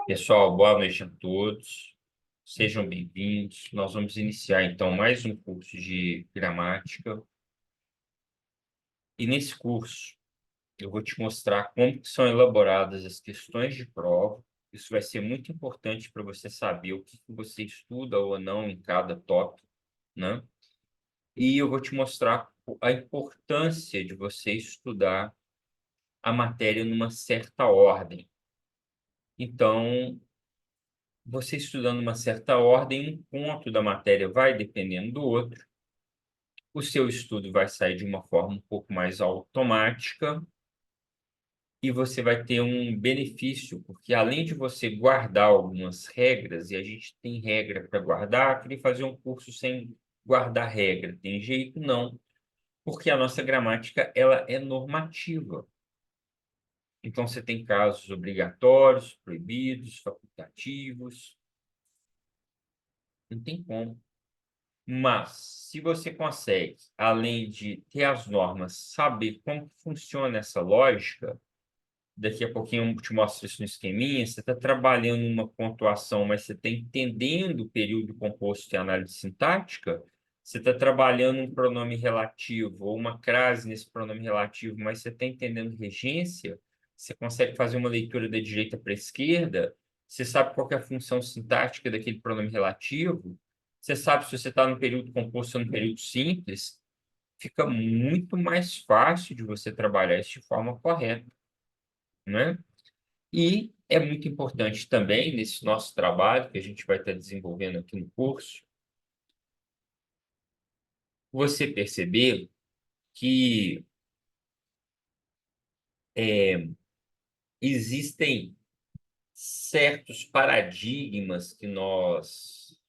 Pessoal, boa noite a todos. Sejam bem-vindos. Nós vamos iniciar, então, mais um curso de gramática. E nesse curso, eu vou te mostrar como que são elaboradas as questões de prova. Isso vai ser muito importante para você saber o que que você estuda ou não em cada tópico, né? E eu vou te mostrar a importância de você estudar a matéria numa certa ordem. Então, você estudando uma certa ordem, um ponto da matéria vai dependendo do outro. O seu estudo vai sair de uma forma um pouco mais automática e você vai ter um benefício, porque além de você guardar algumas regras, e a gente tem regra para guardar, queria fazer um curso sem guardar regra. Tem jeito? Não, porque a nossa gramática ela é normativa. Então, você tem casos obrigatórios, proibidos, facultativos. Não tem como. Mas, se você consegue, além de ter as normas, saber como que funciona essa lógica, daqui a pouquinho eu te mostro isso no esqueminha, você está trabalhando uma pontuação, mas você está entendendo o período composto e análise sintática, você está trabalhando um pronome relativo ou uma crase nesse pronome relativo, mas você está entendendo regência, você consegue fazer uma leitura da direita para a esquerda, você sabe qual que é a função sintática daquele pronome relativo, você sabe se você está no período composto ou no período simples, fica muito mais fácil de você trabalhar isso de forma correta, né? E é muito importante também, nesse nosso trabalho, que a gente vai estar desenvolvendo aqui no curso, você perceber que existem certos paradigmas que nós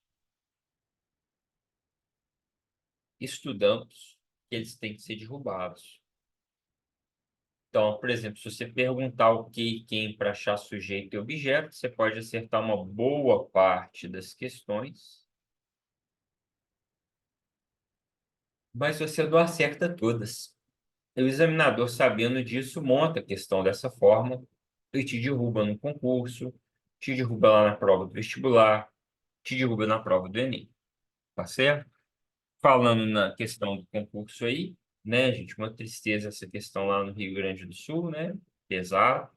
estudamos, que eles têm que ser derrubados. Então, por exemplo, se você perguntar o que e quem para achar sujeito e objeto, você pode acertar uma boa parte das questões, mas você não acerta todas. O examinador, sabendo disso, monta a questão dessa forma e te derruba no concurso, te derruba lá na prova do vestibular, te derruba na prova do Enem, tá certo? Falando na questão do concurso aí, né, gente, uma tristeza essa questão lá no Rio Grande do Sul, né, pesado,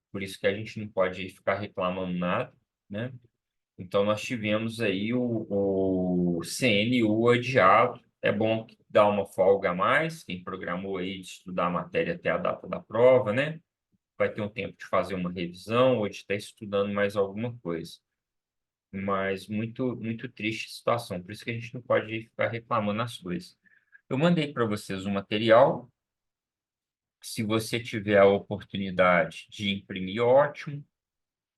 por isso que a gente não pode ficar reclamando nada, né? Então, nós tivemos aí o CNU adiado. É bom que dá uma folga a mais, quem programou aí de estudar a matéria até a data da prova, né? Vai ter um tempo de fazer uma revisão ou de estar estudando mais alguma coisa. Mas muito, muito triste a situação, por isso que a gente não pode ficar reclamando as coisas. Eu mandei para vocês o material. Se você tiver a oportunidade de imprimir, ótimo.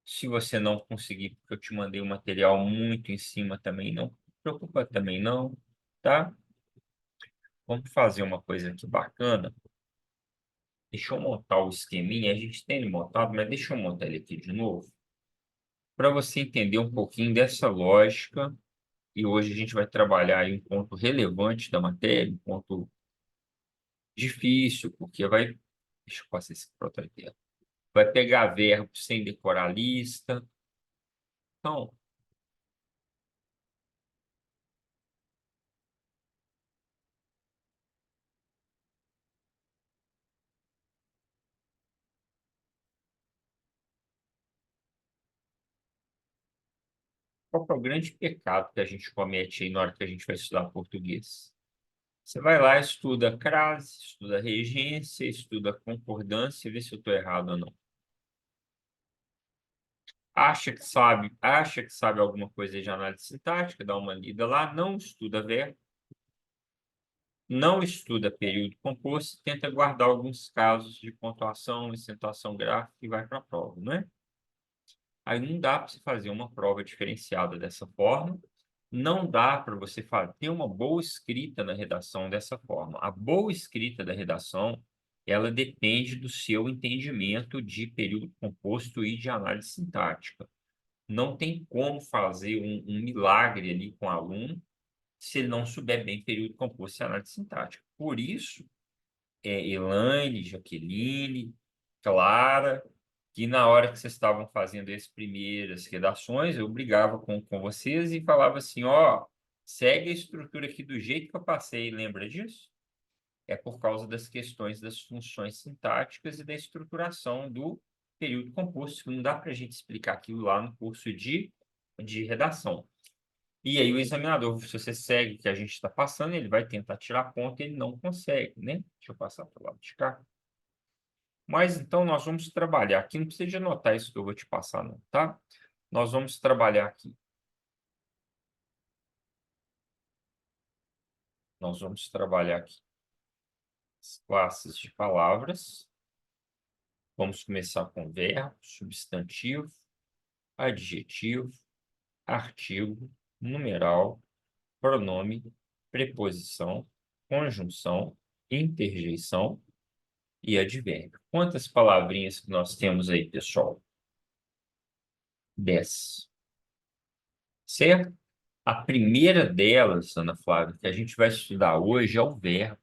Se você não conseguir, porque eu te mandei o material muito em cima também, não se preocupa também não, tá? Vamos fazer uma coisa aqui bacana. Deixa eu montar o esqueminha. A gente tem ele montado, mas deixa eu montar ele aqui de novo. Para você entender um pouquinho dessa lógica. E hoje a gente vai trabalhar aí um ponto relevante da matéria, um ponto difícil, porque vai... Deixa eu passar esse para outra tela. Vai pegar verbo sem decorar a lista. Então, qual que é o grande pecado que a gente comete aí na hora que a gente vai estudar português? Você vai lá, estuda crase, estuda regência, estuda concordância, vê se eu estou errado ou não. Acha que sabe alguma coisa de análise sintática, dá uma lida lá, não estuda verbo, não estuda período composto, tenta guardar alguns casos de pontuação, acentuação gráfica e vai para a prova, não é? Aí não dá para você fazer uma prova diferenciada dessa forma, não dá para você ter uma boa escrita na redação dessa forma. A boa escrita da redação, ela depende do seu entendimento de período composto e de análise sintática. Não tem como fazer um milagre ali com o aluno se ele não souber bem período composto e análise sintática. Por isso, Elaine, Jaqueline, clara, que na hora que vocês estavam fazendo as primeiras redações, eu brigava com vocês e falava assim, ó, segue a estrutura aqui do jeito que eu passei, lembra disso? É por causa das questões das funções sintáticas e da estruturação do período composto, que não dá para a gente explicar aquilo lá no curso de redação. E aí o examinador, se você segue o que a gente está passando, ele vai tentar tirar ponto e ele não consegue, né? Deixa eu passar para o lado de cá. Mas então nós vamos trabalhar aqui, não precisa de anotar isso que eu vou te passar, não, tá? Nós vamos trabalhar aqui. Nós vamos trabalhar aqui as classes de palavras. Vamos começar com verbo, substantivo, adjetivo, artigo, numeral, pronome, preposição, conjunção, interjeição e advérbio. Quantas palavrinhas que nós temos aí, pessoal? 10. Certo? A primeira delas, Ana Flávia, que a gente vai estudar hoje é o verbo.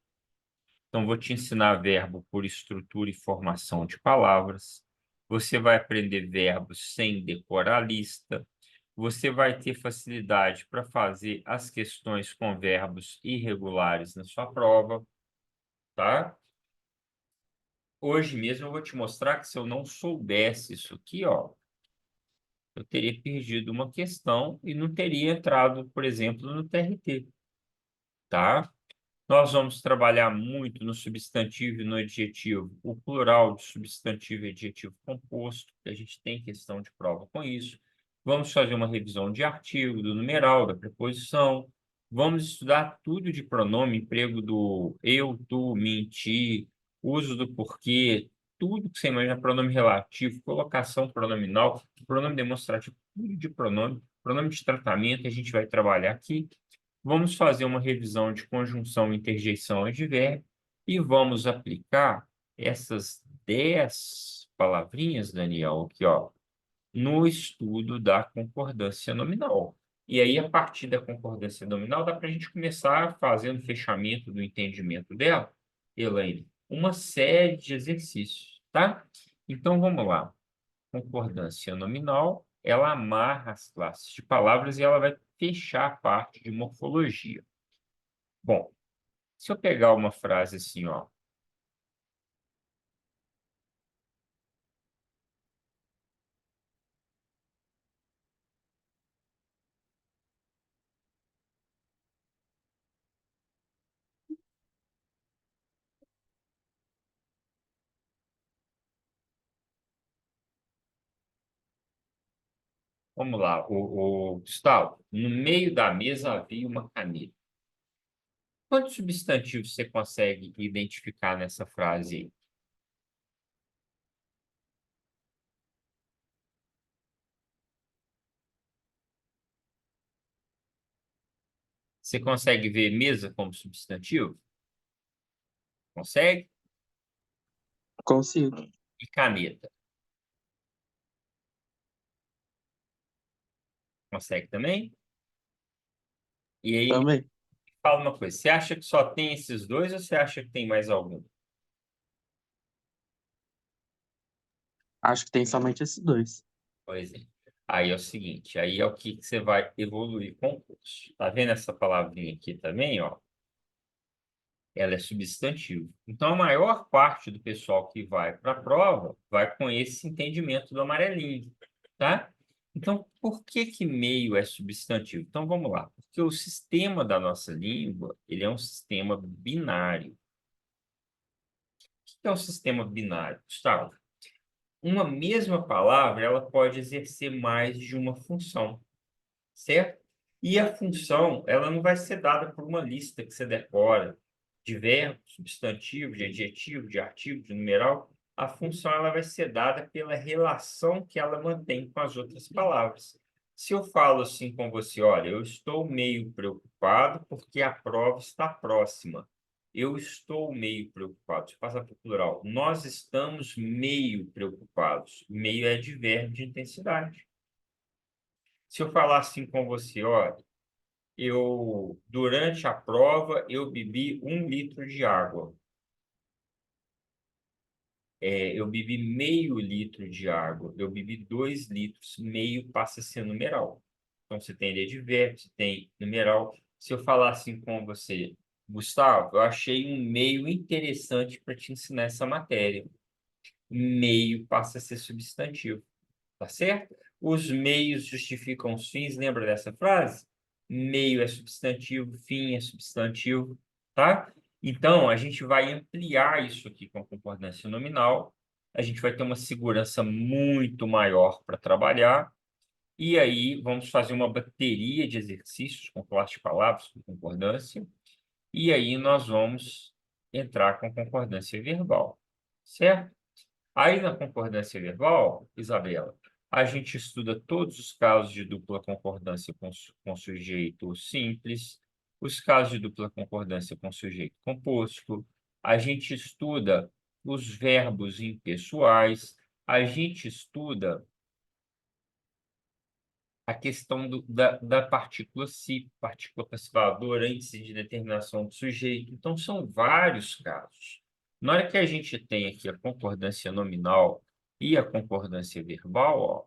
Então, vou te ensinar verbo por estrutura e formação de palavras. Você vai aprender verbos sem decorar a lista. Você vai ter facilidade para fazer as questões com verbos irregulares na sua prova, tá? Hoje mesmo eu vou te mostrar que se eu não soubesse isso aqui, ó, eu teria perdido uma questão e não teria entrado, por exemplo, no TRT, tá? Nós vamos trabalhar muito no substantivo e no adjetivo, o plural de substantivo e adjetivo composto, que a gente tem questão de prova com isso. Vamos fazer uma revisão de artigo, do numeral, da preposição. Vamos estudar tudo de pronome, emprego do eu, tu, mim, ti, uso do porquê, tudo que você imagina, pronome relativo, colocação pronominal, pronome demonstrativo, tudo de pronome de tratamento, a gente vai trabalhar aqui. Vamos fazer uma revisão de conjunção, interjeição e advérbio e vamos aplicar essas 10 palavrinhas, Daniel, aqui, ó, no estudo da concordância nominal. E aí, a partir da concordância nominal, dá para a gente começar fazendo fechamento do entendimento dela, Elaine, uma série de exercícios, tá? Então, vamos lá. Concordância nominal, ela amarra as classes de palavras e ela vai fechar a parte de morfologia. Bom, se eu pegar uma frase assim, ó. Vamos lá, o Gustavo, no meio da mesa havia uma caneta. Quantos substantivos você consegue identificar nessa frase aí? Você consegue ver mesa como substantivo? Consegue? Consigo. E caneta? Consegue também? E aí, Também. fala uma coisa, você acha que só tem esses dois ou você acha que tem mais algum? Acho que tem somente esses dois. Pois é. Aí é o seguinte, aí é o que você vai evoluir com o curso. Tá vendo essa palavrinha aqui também, ó? Ela é substantivo. Então, a maior parte do pessoal que vai para a prova vai com esse entendimento do amarelinho, tá? Então, por que que meio é substantivo? Então, vamos lá. Porque o sistema da nossa língua, ele é um sistema binário. O que é um sistema binário, Gustavo? Uma mesma palavra, ela pode exercer mais de uma função, certo? E a função, ela não vai ser dada por uma lista que você decora de verbo, substantivo, de adjetivo, de artigo, de numeral. A função, ela vai ser dada pela relação que ela mantém com as outras palavras. Se eu falo assim com você, olha, eu estou meio preocupado porque a prova está próxima. Eu estou meio preocupado. Deixa eu passar para o plural. Nós estamos meio preocupados. Meio é advérbio de intensidade. Se eu falar assim com você, olha, durante a prova, eu bebi 1 litro de água. Eu bebi meio litro de água, eu bebi 2 litros, meio passa a ser numeral. Então, você tem advérbio, você tem numeral. Se eu falar assim com você, Gustavo, eu achei um meio interessante para te ensinar essa matéria. Meio passa a ser substantivo, tá certo? Os meios justificam os fins, lembra dessa frase? Meio é substantivo, fim é substantivo, tá? Então, a gente vai ampliar isso aqui com a concordância nominal, a gente vai ter uma segurança muito maior para trabalhar, e aí vamos fazer uma bateria de exercícios com classe de palavras, com concordância, e aí nós vamos entrar com concordância verbal, certo? Aí na concordância verbal, Isabela, a gente estuda todos os casos de dupla concordância com sujeito simples, os casos de dupla concordância com sujeito composto, a gente estuda os verbos impessoais, a gente estuda a questão da partícula se, partícula passivadora, índice de determinação do sujeito. Então, são vários casos. Na hora que a gente tem aqui a concordância nominal e a concordância verbal, ó,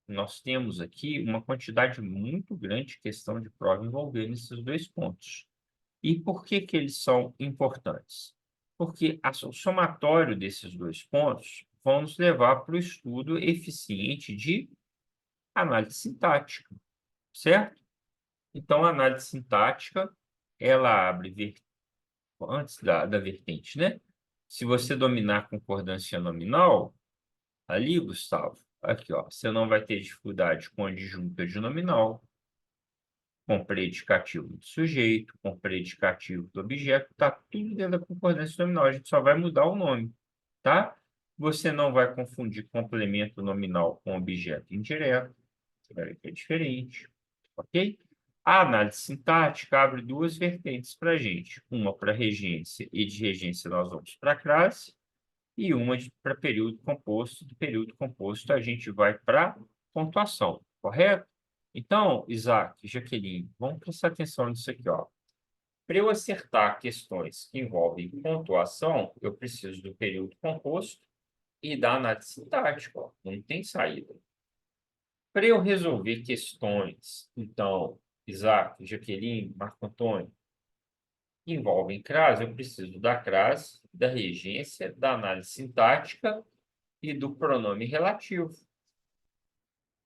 nós temos aqui uma quantidade muito grande de questão de prova envolvendo esses dois pontos. E por que que eles são importantes? Porque o somatório desses dois pontos vão nos levar para o estudo eficiente de análise sintática, certo? Então, a análise sintática, ela abre antes da vertente, né? Se você dominar a concordância nominal, ali, Gustavo, aqui, ó, você não vai ter dificuldade com a adjunta de nominal, com predicativo do sujeito, com predicativo do objeto, tá tudo dentro da concordância nominal, a gente só vai mudar o nome, tá? Você não vai confundir complemento nominal com objeto indireto, você vai ver que é diferente, ok? A análise sintática abre duas vertentes para a gente, uma para regência, e de regência nós vamos para a crase, e uma para período composto. Do período composto, a gente vai para pontuação, correto? Então, Isaac, Jaqueline, vamos prestar atenção nisso aqui, ó. Para eu acertar questões que envolvem pontuação, eu preciso do período composto e da análise sintática, ó. Não tem saída. Para eu resolver questões, então, Isaac, Jaqueline, Marco Antônio, que envolvem crase, eu preciso da crase, da regência, da análise sintática e do pronome relativo.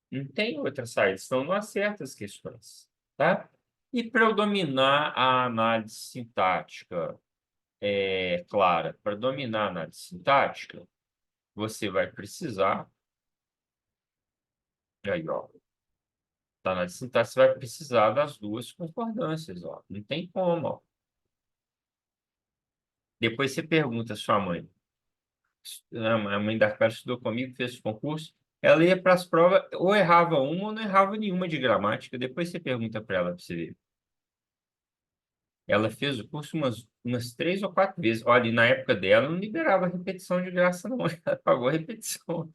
Não tem outra saída, senão não acerta as questões, tá? E para eu dominar a análise sintática, clara, para dominar a análise sintática, você vai precisar, aí, ó, da análise sintática, você vai precisar das duas concordâncias, ó. Não tem como, ó. Depois você pergunta à sua mãe. A mãe da Clara estudou comigo, fez o concurso. Ela ia para as provas, ou errava uma ou não errava nenhuma de gramática. Depois você pergunta para ela, para você ver. Ela fez o curso umas 3 ou 4 vezes. Olha, e na época dela não liberava repetição de graça, não. Ela pagou a repetição.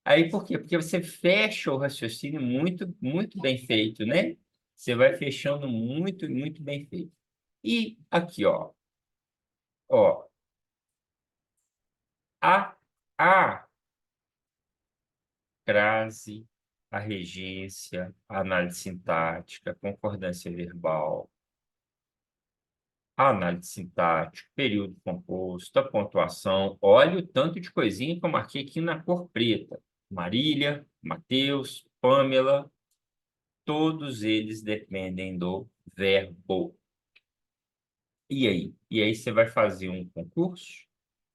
Aí por quê? Porque você fecha o raciocínio muito, muito bem feito, né? Você vai fechando muito, muito bem feito. E aqui, ó, a crase, a regência, a análise sintática, a concordância verbal, a análise sintática, período composto, a pontuação. Olha o tanto de coisinha que eu marquei aqui na cor preta. Marília, Matheus, Pamela, todos eles dependem do verbo. E aí? E aí você vai fazer um concurso,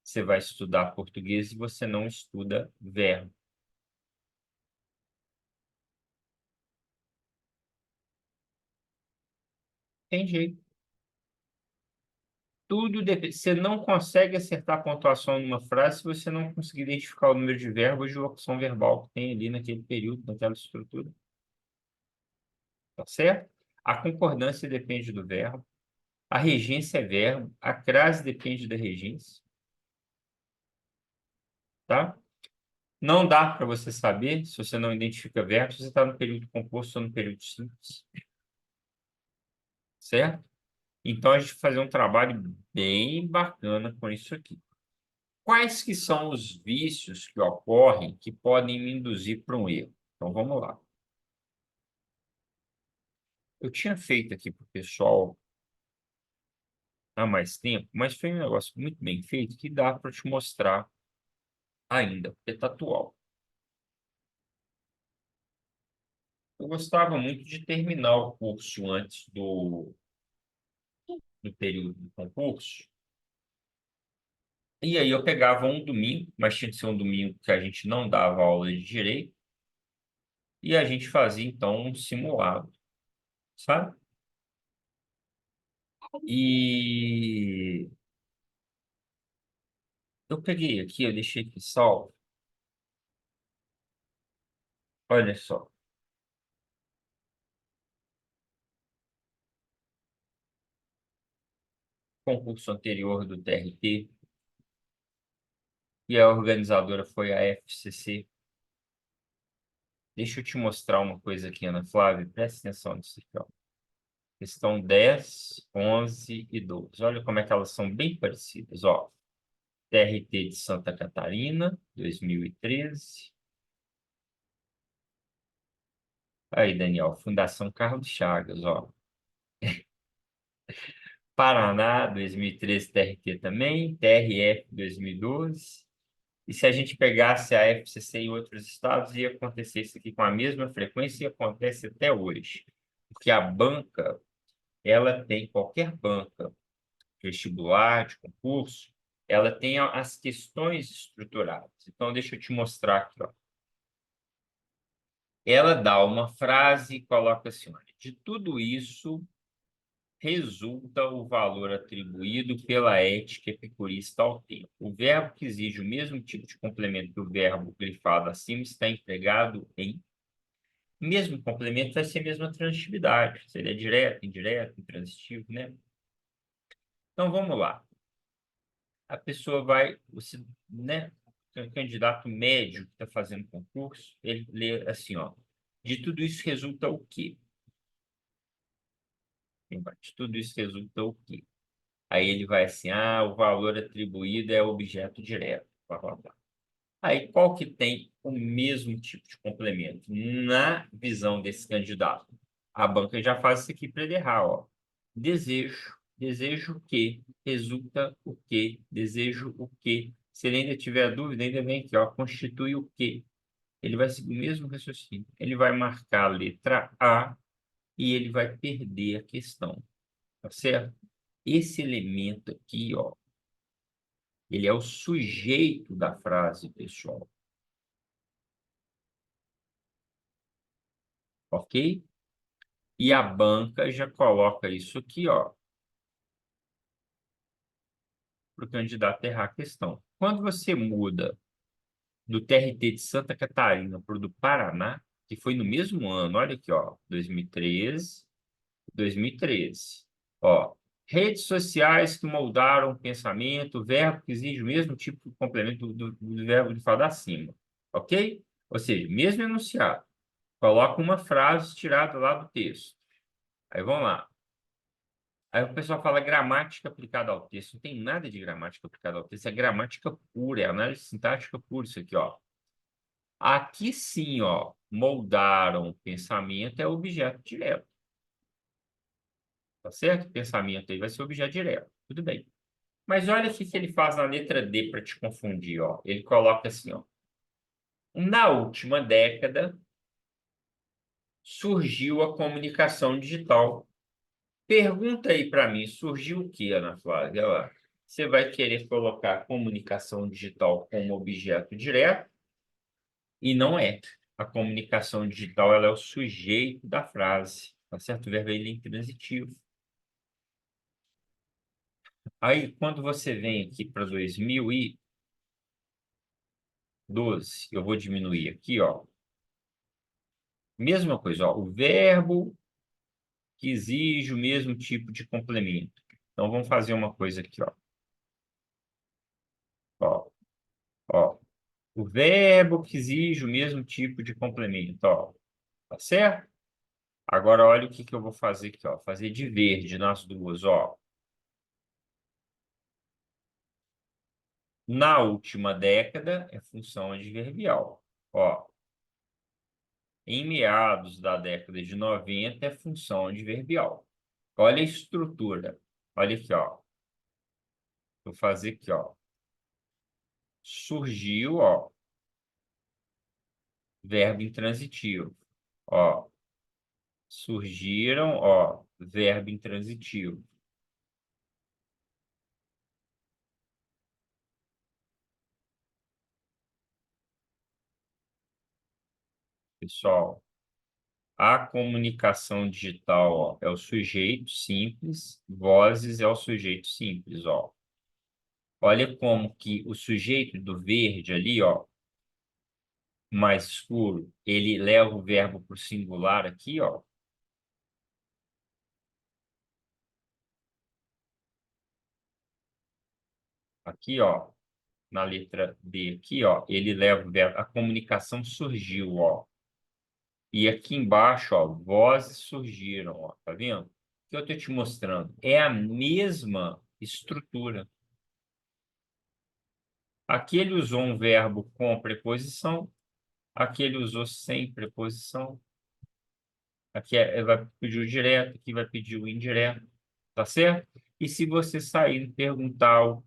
você vai estudar português e você não estuda verbo. Tem jeito. Tudo depende. Você não consegue acertar a pontuação numa frase se você não conseguir identificar o número de verbos de locução verbal que tem ali naquele período, naquela estrutura. Tá certo? A concordância depende do verbo. A regência é verbo. A crase depende da regência. Tá? Não dá para você saber, se você não identifica verbo, se você está no período composto ou no período simples. Certo? Então, a gente vai fazer um trabalho bem bacana com isso aqui. Quais que são os vícios que ocorrem que podem me induzir para um erro? Então, vamos lá. Eu tinha feito aqui para o pessoal há mais tempo, mas foi um negócio muito bem feito que dá para te mostrar ainda, porque está atual. Eu gostava muito de terminar o curso antes do período do concurso. E aí eu pegava um domingo, mas tinha que ser um domingo que a gente não dava aula de direito, e a gente fazia então um simulado, sabe? E eu peguei aqui, eu deixei aqui salvo. Olha só, concurso anterior do TRT, e a organizadora foi a FCC. Deixa eu te mostrar uma coisa aqui, Ana Flávia, presta atenção nisso aqui, ó. Questão 10, 11 e 12. Olha como é que elas são bem parecidas, ó. TRT de Santa Catarina, 2013. Aí, Daniel, Fundação Carlos Chagas, ó. Paraná, 2013, TRT também. TRF, 2012. E se a gente pegasse a FCC em outros estados, ia acontecer isso aqui com a mesma frequência e acontece até hoje. Porque a banca, ela tem, qualquer banca, vestibular, de concurso, ela tem as questões estruturadas. Então, deixa eu te mostrar aqui, ó. Ela dá uma frase e coloca assim, olha, de tudo isso resulta o valor atribuído pela ética epicurista ao tempo. O verbo que exige o mesmo tipo de complemento que o verbo grifado acima está empregado em mesmo complemento, vai ser a mesma transitividade. Seria direto, indireto, intransitivo, né? Então, vamos lá. A pessoa vai, você, né? O candidato médio que está fazendo concurso, ele lê assim, ó. De tudo isso resulta o quê? De tudo isso resulta o quê? Aí ele vai assim, o valor atribuído é objeto direto. Blá, blá, blá. Aí qual que tem o mesmo tipo de complemento? Na visão desse candidato, a banca já faz isso aqui para ele errar, ó. Desejo, desejo o quê? Resulta o quê? Desejo o quê? Se ele ainda tiver dúvida, ainda vem aqui, ó, constitui o quê? Ele vai seguir o mesmo raciocínio. Ele vai marcar a letra A e ele vai perder a questão, tá certo? Esse elemento aqui, ó, ele é o sujeito da frase, pessoal. Ok? E a banca já coloca isso aqui, ó, para o candidato errar a questão. Quando você muda do TRT de Santa Catarina para o do Paraná, que foi no mesmo ano, olha aqui, ó, 2013, 2013. Ó, redes sociais que moldaram o pensamento, verbo que exige o mesmo tipo de complemento do verbo de falar acima. Ok? Ou seja, mesmo enunciado. Coloca uma frase tirada lá do texto. Aí vamos lá. Aí o pessoal fala gramática aplicada ao texto. Não tem nada de gramática aplicada ao texto. É gramática pura, é análise sintática pura isso aqui, ó. Aqui sim, ó, moldaram o pensamento é objeto direto. Tá certo? Pensamento aí vai ser objeto direto. Tudo bem. Mas olha o que ele faz na letra D para te confundir, ó. Ele coloca assim, ó. Na última década surgiu a comunicação digital. Pergunta aí para mim, surgiu o que, Ana Flávia? Olha lá. Você vai querer colocar a comunicação digital como objeto direto e não é. A comunicação digital ela é o sujeito da frase, tá certo? O verbo ele é intransitivo. Aí, quando você vem aqui para 2012, eu vou diminuir aqui, ó. Mesma coisa, ó. O verbo que exige o mesmo tipo de complemento. Então, vamos fazer uma coisa aqui, ó. Ó, ó. O verbo que exige o mesmo tipo de complemento, ó. Tá certo? Agora, olha o que que eu vou fazer aqui, ó. Fazer de verde nas duas, ó. Na última década é função adverbial. Ó, em meados da década de 90 é função adverbial. Olha a estrutura. Olha aqui, ó. Vou fazer aqui, ó. Surgiu, ó, verbo intransitivo. Ó, surgiram, ó, verbo intransitivo. Pessoal, a comunicação digital, ó, é o sujeito simples, vozes é o sujeito simples, ó. Olha como que o sujeito do verde ali, ó, mais escuro, ele leva o verbo para o singular aqui, ó. Aqui, ó, na letra D aqui, ó, ele leva o verbo, a comunicação surgiu, ó. E aqui embaixo, ó, vozes surgiram, ó, tá vendo? O que eu tô te mostrando? É a mesma estrutura. Aqui ele usou um verbo com preposição, aqui ele usou sem preposição, aqui vai pedir o direto, aqui vai pedir o indireto, tá certo? E se você sair perguntando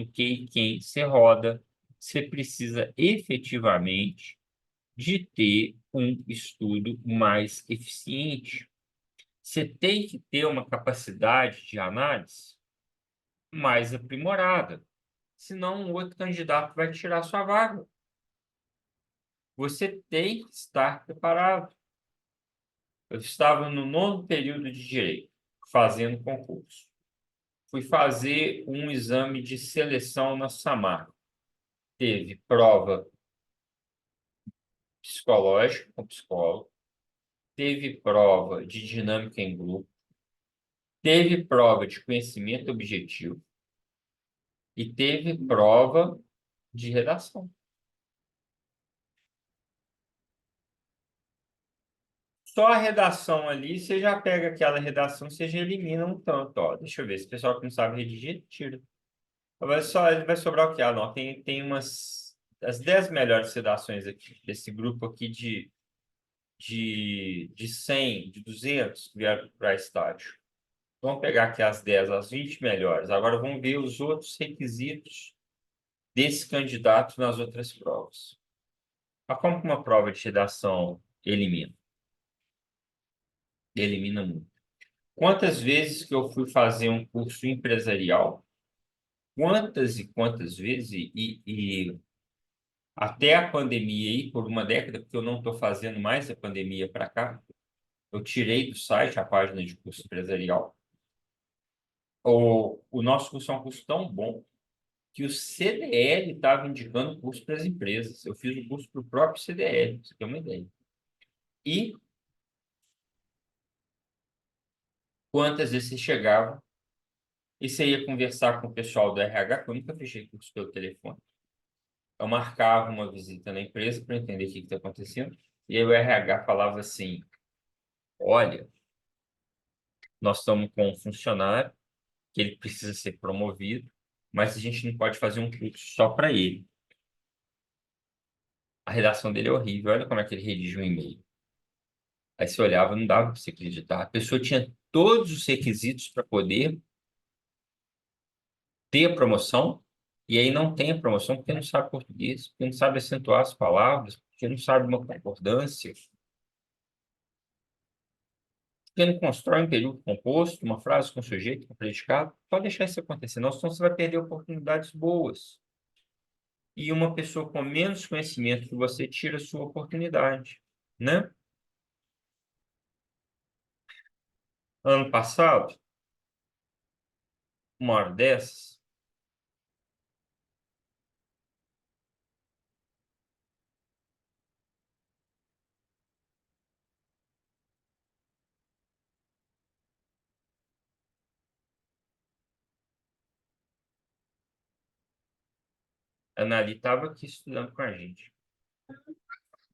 o que e quem, você roda, você precisa efetivamente de ter um estudo mais eficiente. Você tem que ter uma capacidade de análise mais aprimorada, senão um outro candidato vai tirar sua vaga. Você tem que estar preparado. Eu estava no nono período de Direito, fazendo concurso. Fui fazer um exame de seleção na Samar. Teve prova psicológica com psicólogo, teve prova de dinâmica em grupo, teve prova de conhecimento objetivo e teve prova de redação. Só a redação ali, você já pega aquela redação, você já elimina um tanto, ó. Deixa eu ver, esse pessoal que não sabe redigir, tira. Vai sobrar o quê? Ah, não, tem as 10 melhores redações aqui, desse grupo aqui de 100, de 200 que vieram para estágio. Vamos pegar aqui as 10, as 20 melhores. Agora vamos ver os outros requisitos desse candidato nas outras provas. Mas como que uma prova de redação elimina? Elimina muito. Quantas vezes que eu fui fazer um curso empresarial? Quantas e quantas vezes? E até a pandemia aí, por uma década, porque eu não estou fazendo mais a pandemia para cá, eu tirei do site a página de curso empresarial. O nosso curso é um curso tão bom que o CDL estava indicando curso para as empresas. Eu fiz o curso para o próprio CDL, pra você ter uma ideia. E quantas vezes você chegava e você ia conversar com o pessoal do RH, que eu nunca fechei curso pelo telefone. Eu marcava uma visita na empresa para entender o que está acontecendo. E aí o RH falava assim: olha, nós estamos com um funcionário que ele precisa ser promovido, mas a gente não pode fazer um curso só para ele. A redação dele é horrível, olha como é que ele redige um e-mail. Aí você olhava, não dava para você acreditar. A pessoa tinha todos os requisitos para poder ter a promoção, e aí não tem a promoção porque não sabe português, porque não sabe acentuar as palavras, porque não sabe uma concordância, porque não constrói um período composto, uma frase com sujeito, com predicado. Pode deixar isso acontecer, não, senão você vai perder oportunidades boas. E uma pessoa com menos conhecimento que você tira a sua oportunidade, né? Ano passado, uma hora dessas, a Anali estava aqui estudando com a gente.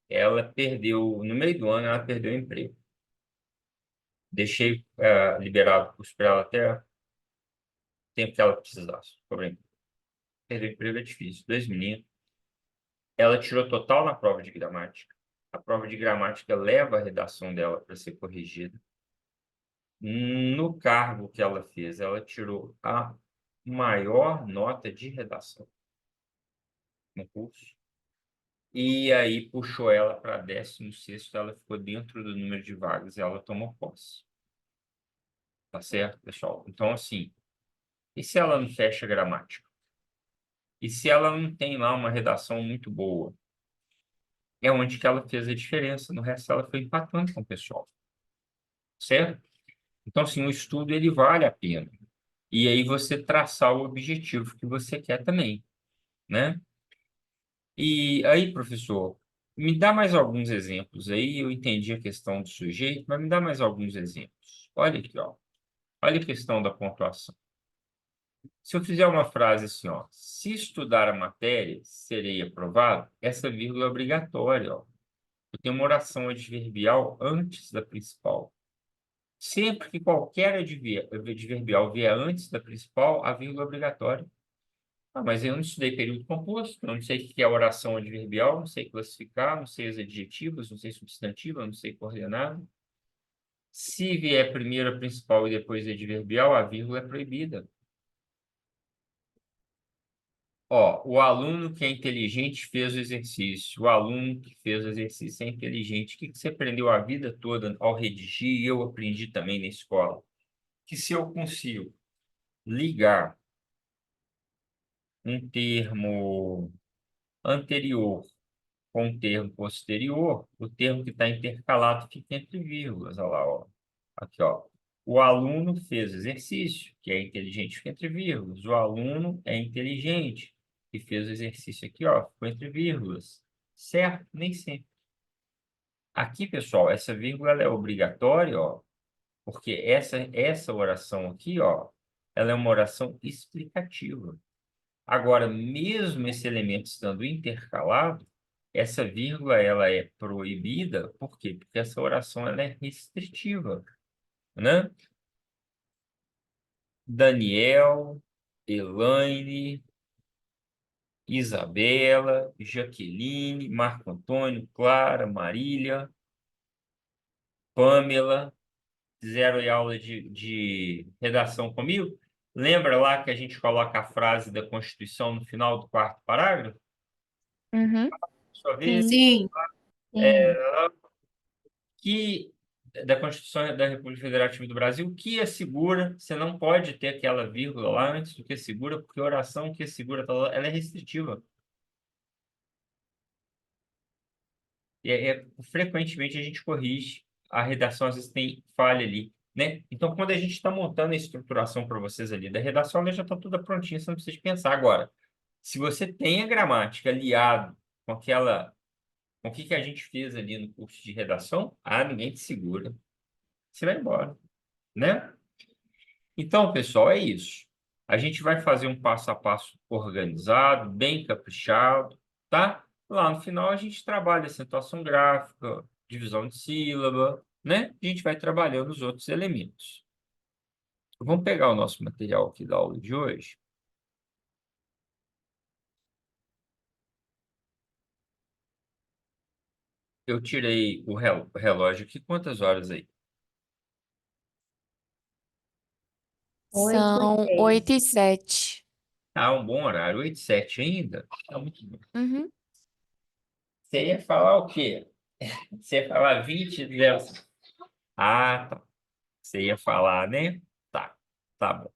Ela perdeu, no meio do ano, ela perdeu o emprego. Deixei liberado o curso para ela até o tempo que ela precisasse. Cobrei. Perder o emprego é difícil. Dois meninos. Ela tirou total na prova de gramática. A prova de gramática leva a redação dela para ser corrigida. No cargo que ela fez, ela tirou a maior nota de redação no curso. E aí puxou ela para 16º, ela ficou dentro do número de vagas e ela tomou posse. Tá certo, pessoal? Então, assim, e se ela não fecha a gramática? E se ela não tem lá uma redação muito boa? É onde que ela fez a diferença. No resto, ela foi empatando com o pessoal. Certo? Então, assim, o estudo, ele vale a pena. E aí você traçar o objetivo que você quer também, né? E aí, professor, me dá mais alguns exemplos aí. Eu entendi a questão do sujeito, mas me dá mais alguns exemplos. Olha aqui, ó. Olha a questão da pontuação. Se eu fizer uma frase assim, ó, se estudar a matéria, serei aprovado, essa vírgula é obrigatória, ó. Eu tenho uma oração adverbial antes da principal. Sempre que qualquer adverbial vier antes da principal, a vírgula é obrigatória. Ah, mas eu não estudei período composto, eu não sei o que é oração adverbial, não sei classificar, não sei os adjetivos, não sei substantivo, não sei coordenado. Se vier primeiro a principal e depois a adverbial, a vírgula é proibida. Ó, o aluno que é inteligente fez o exercício. O aluno que fez o exercício é inteligente. O que você aprendeu a vida toda ao redigir? E eu aprendi também na escola. Que se eu consigo ligar um termo anterior com um termo posterior, o termo que está intercalado fica entre vírgulas. Olha lá, ó. Aqui, ó. O aluno fez exercício, que é inteligente, fica entre vírgulas. O aluno é inteligente, que fez o exercício aqui, ó, ficou entre vírgulas. Certo? Nem sempre. Aqui, pessoal, essa vírgula ela é obrigatória, ó, porque essa oração aqui, ó, ela é uma oração explicativa. Agora, mesmo esse elemento estando intercalado, essa vírgula ela é proibida, por quê? Porque essa oração ela é restritiva, né? Daniel, Elaine, Isabela, Jaqueline, Marco Antônio, Clara, Marília, Pamela, fizeram aí aula de redação comigo? Lembra lá que a gente coloca a frase da Constituição no final do quarto parágrafo? Uhum. Sua vez, Sim. Sim, sim. que da Constituição da República Federativa do Brasil, que assegura, você não pode ter aquela vírgula lá antes do que assegura, porque a oração que assegura, ela é restritiva. E frequentemente a gente corrige, a redação às vezes tem falha ali, né? Então, quando a gente está montando a estruturação para vocês ali da redação, ela já está toda prontinha, você não precisa de pensar. Agora, se você tem a gramática aliado com aquela, com o que a gente fez ali no curso de redação, ninguém te segura. Você vai embora, né? Então, pessoal, é isso. A gente vai fazer um passo a passo organizado, bem caprichado, tá? Lá no final a gente trabalha acentuação gráfica, divisão de sílaba, né? A gente vai trabalhando os outros elementos. Vamos pegar o nosso material aqui da aula de hoje. Eu tirei o relógio aqui. Quantas horas aí? São 8h07. Um bom horário. 8h07 ainda? Tá muito bom. Uhum. Você ia falar o quê? Você ia falar 20, 10. Tá. Você ia falar, né? Tá bom.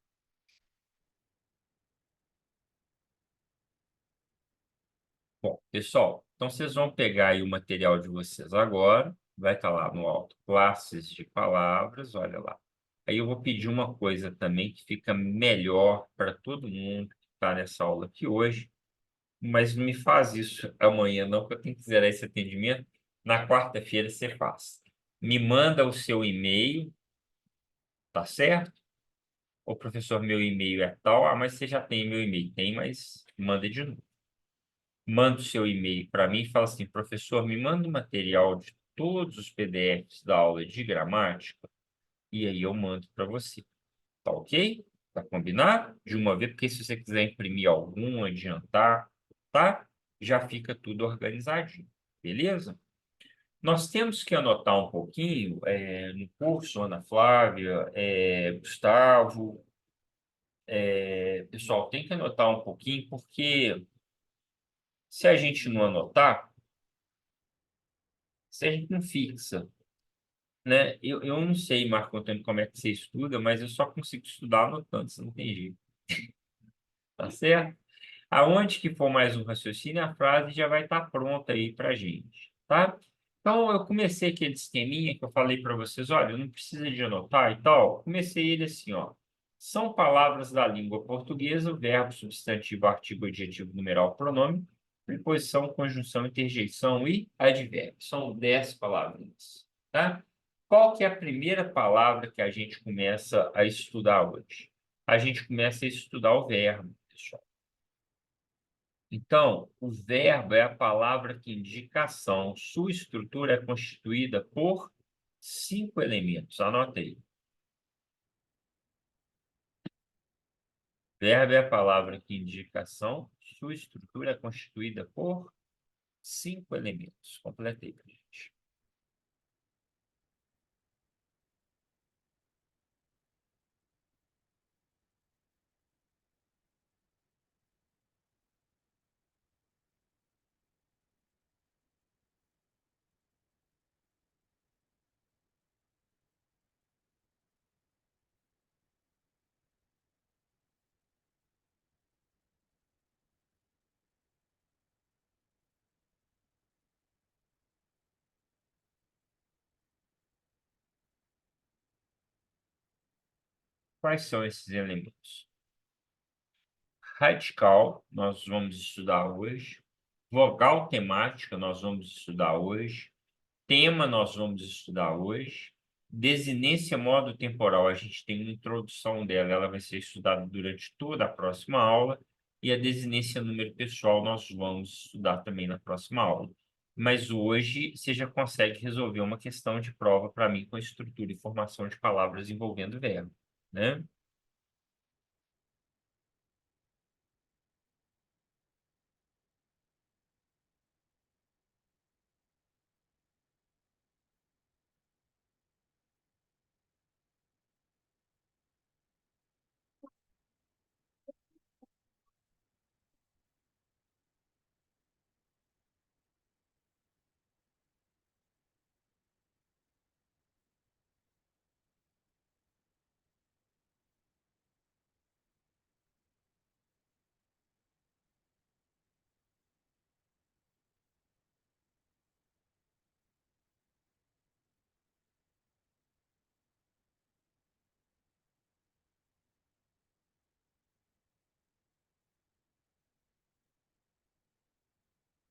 Bom, pessoal, então vocês vão pegar aí o material de vocês agora, vai estar lá no alto, classes de palavras, olha lá. Aí eu vou pedir uma coisa também que fica melhor para todo mundo que está nessa aula aqui hoje, mas não me faz isso amanhã não, porque eu tenho que zerar esse atendimento. Na quarta-feira você faz. Me manda o seu e-mail, tá certo? Ô, professor, meu e-mail é tal. Mas você já tem meu e-mail. Tem, mas manda de novo. Manda o seu e-mail para mim e fala assim, professor, me manda o material de todos os PDFs da aula de gramática e aí eu mando para você. Tá ok? Tá combinado? De uma vez, porque se você quiser imprimir algum, adiantar, tá? Já fica tudo organizadinho, beleza? Nós temos que anotar um pouquinho no curso, Ana Flávia, Gustavo, pessoal, tem que anotar um pouquinho, porque se a gente não anotar, se a gente não fixa, né? Eu não sei, Marco Antônio, como é que você estuda, mas eu só consigo estudar anotando, isso não tem jeito, tá certo? Aonde que for mais um raciocínio, a frase já vai estar pronta aí para gente, tá? Então, eu comecei aquele esqueminha que eu falei para vocês, olha, não precisa de anotar e tal. Comecei ele assim, ó. São palavras da língua portuguesa, verbo, substantivo, artigo, adjetivo, numeral, pronome, preposição, conjunção, interjeição e advérbio. São 10 palavrinhas, tá? Qual que é a primeira palavra que a gente começa a estudar hoje? A gente começa a estudar o verbo, pessoal. Então, o verbo é a palavra que indica ação. Sua estrutura é constituída por 5 elementos. Anota aí. Verbo é a palavra que indica ação. Sua estrutura é constituída por 5 elementos. Completei, gente. Quais são esses elementos? Radical, nós vamos estudar hoje. Vogal temática, nós vamos estudar hoje. Tema nós vamos estudar hoje. Desinência modo temporal, a gente tem uma introdução dela, ela vai ser estudada durante toda a próxima aula. E a desinência número pessoal nós vamos estudar também na próxima aula. Mas hoje você já consegue resolver uma questão de prova para mim com estrutura e formação de palavras envolvendo verbo, né?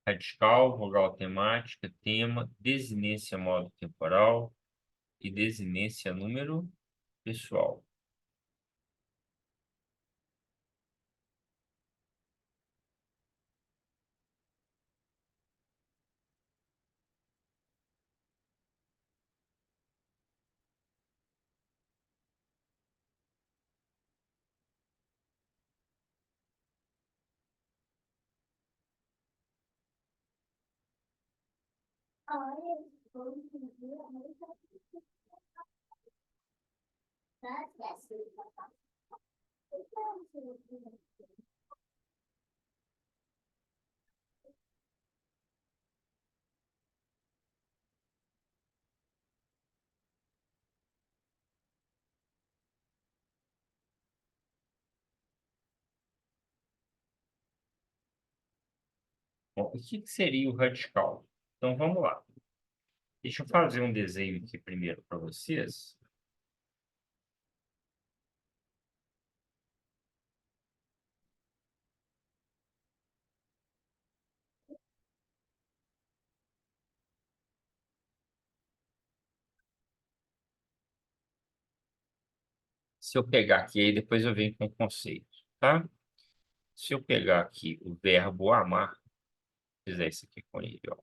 Radical, vogal temática, tema, desinência modo temporal e desinência número pessoal. Bom, o que que seria o radical? Então, vamos lá. Deixa eu fazer um desenho aqui primeiro para vocês. Se eu pegar aqui, aí depois eu venho com o conceito, tá? Se eu pegar aqui o verbo amar, fizer isso aqui com ele, ó.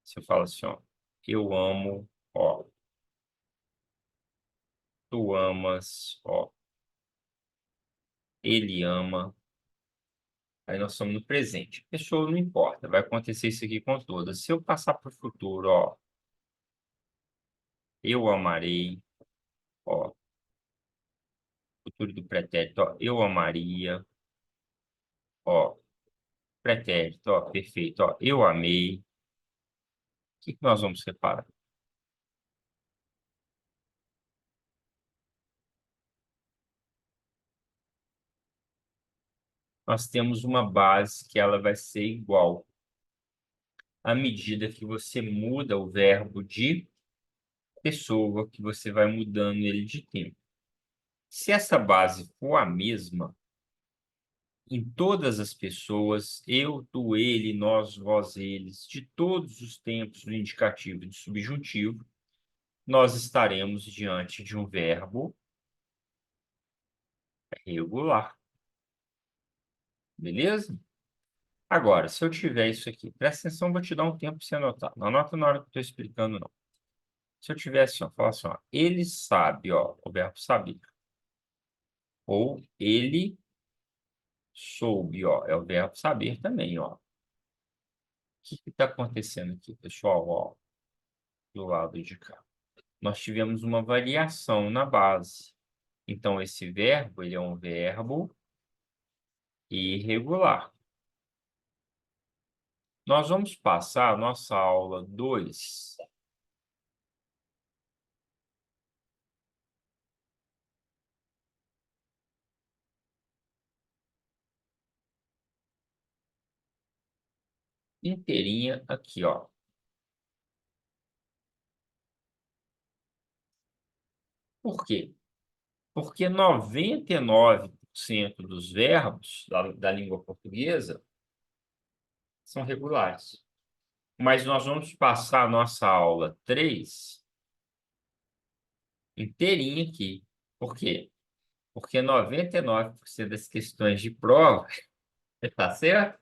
Se eu falo assim, ó, eu amo, ó, tu amas, ó. Ele ama. Aí nós estamos no presente. Pessoa não importa, vai acontecer isso aqui com todas. Se eu passar para o futuro, ó. Eu amarei, ó. Futuro do pretérito, ó. Eu amaria, ó. Pretérito, ó. Perfeito, ó. Eu amei. O que nós vamos separar? Nós temos uma base que ela vai ser igual à medida que você muda o verbo de pessoa, que você vai mudando ele de tempo. Se essa base for a mesma, em todas as pessoas, eu, tu, ele, nós, vós, eles, de todos os tempos do indicativo e do subjuntivo, nós estaremos diante de um verbo regular. Beleza? Agora, se eu tiver isso aqui, presta atenção, vou te dar um tempo para você anotar. Não anota na hora que eu estou explicando, não. Se eu tivesse, ó, falar assim, ó, ele sabe, ó, o verbo saber. Ou ele soube, ó, é o verbo saber também, ó. O que está acontecendo aqui, pessoal, ó, do lado de cá? Nós tivemos uma variação na base. Então, esse verbo, ele é um verbo irregular. Nós vamos passar a nossa aula 2 inteirinha aqui, ó. Por quê? Porque 99% dos verbos da língua portuguesa são regulares. Mas nós vamos passar a nossa aula 3 inteirinha aqui. Por quê? Porque 99% das questões de prova, tá certo?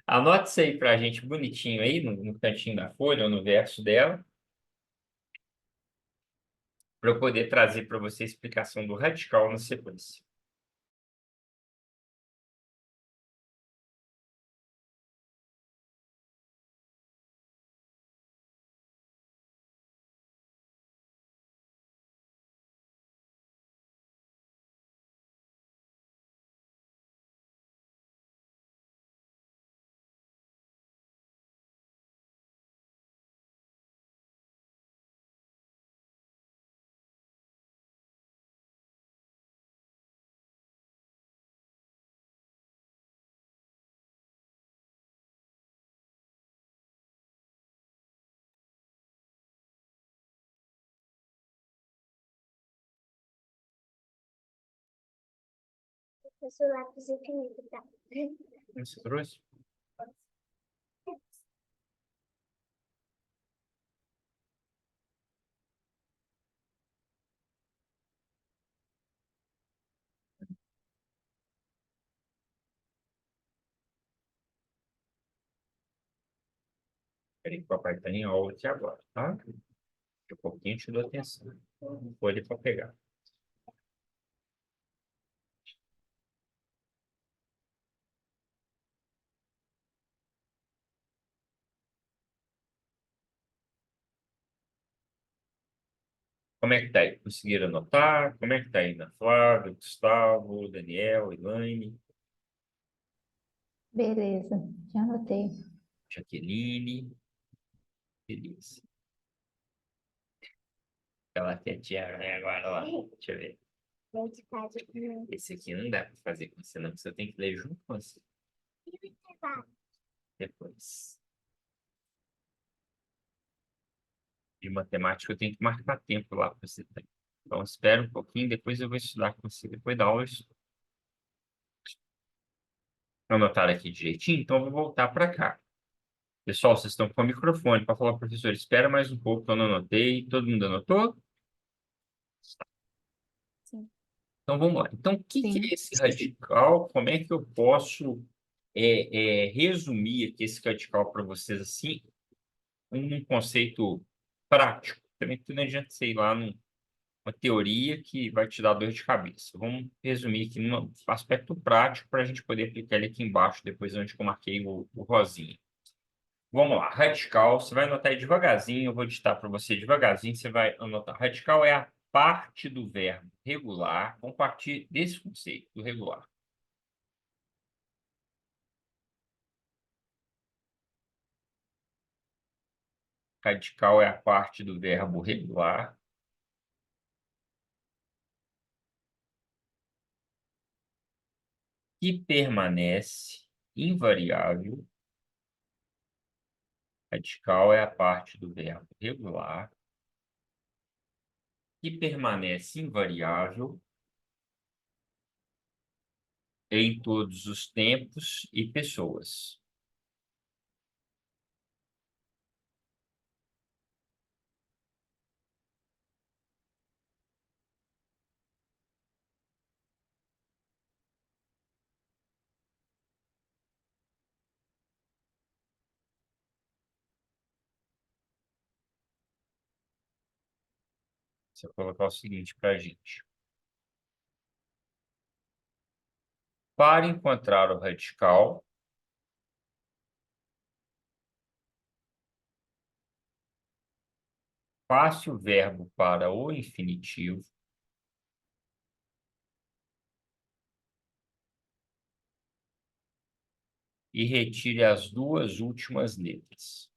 Anote isso aí para a gente bonitinho aí, no cantinho da folha ou no verso dela, para eu poder trazer para você a explicação do radical na sequência. Professor lápis e caneta, tá? Você trouxe? Peraí, que o papai está em aula aqui agora, tá? Daqui a pouquinho eu te dou atenção. Folha para pegar. Como é que tá aí? Conseguiram anotar? Como é que tá aí na Flávia, Gustavo, Daniel, Elaine, Beleza, já anotei. Jaqueline? Beleza. Aquela quietinha né, agora lá. Deixa eu ver. Gente, tá de Esse aqui não dá para fazer com você, não, porque você tem que ler junto com você. Depois. De matemática, eu tenho que marcar tempo lá para você ter. Então, espera um pouquinho, depois eu vou estudar com você. Depois da aula, eu estudo. Anotaram aqui direitinho? Então, eu vou voltar para cá. Pessoal, vocês estão com o microfone para falar, professor, espera mais um pouco, que eu não anotei. Todo mundo anotou? Sim. Então, vamos lá. Então, o que Sim. é esse radical? Como é que eu posso resumir aqui esse radical para vocês assim, um conceito prático? Também que não adianta sei lá uma teoria que vai te dar dor de cabeça. Vamos resumir aqui no aspecto prático para a gente poder aplicar ele aqui embaixo, depois onde que eu marquei o rosinha. Vamos lá, radical, você vai anotar aí devagarzinho, eu vou digitar para você devagarzinho, você vai anotar. Radical é a parte do verbo regular, vamos partir desse conceito, do regular. Radical é a parte do verbo regular que permanece invariável. Radical é a parte do verbo regular que permanece invariável em todos os tempos e pessoas. Você vai colocar o seguinte para a gente. Para encontrar o radical, passe o verbo para o infinitivo e retire as duas últimas letras.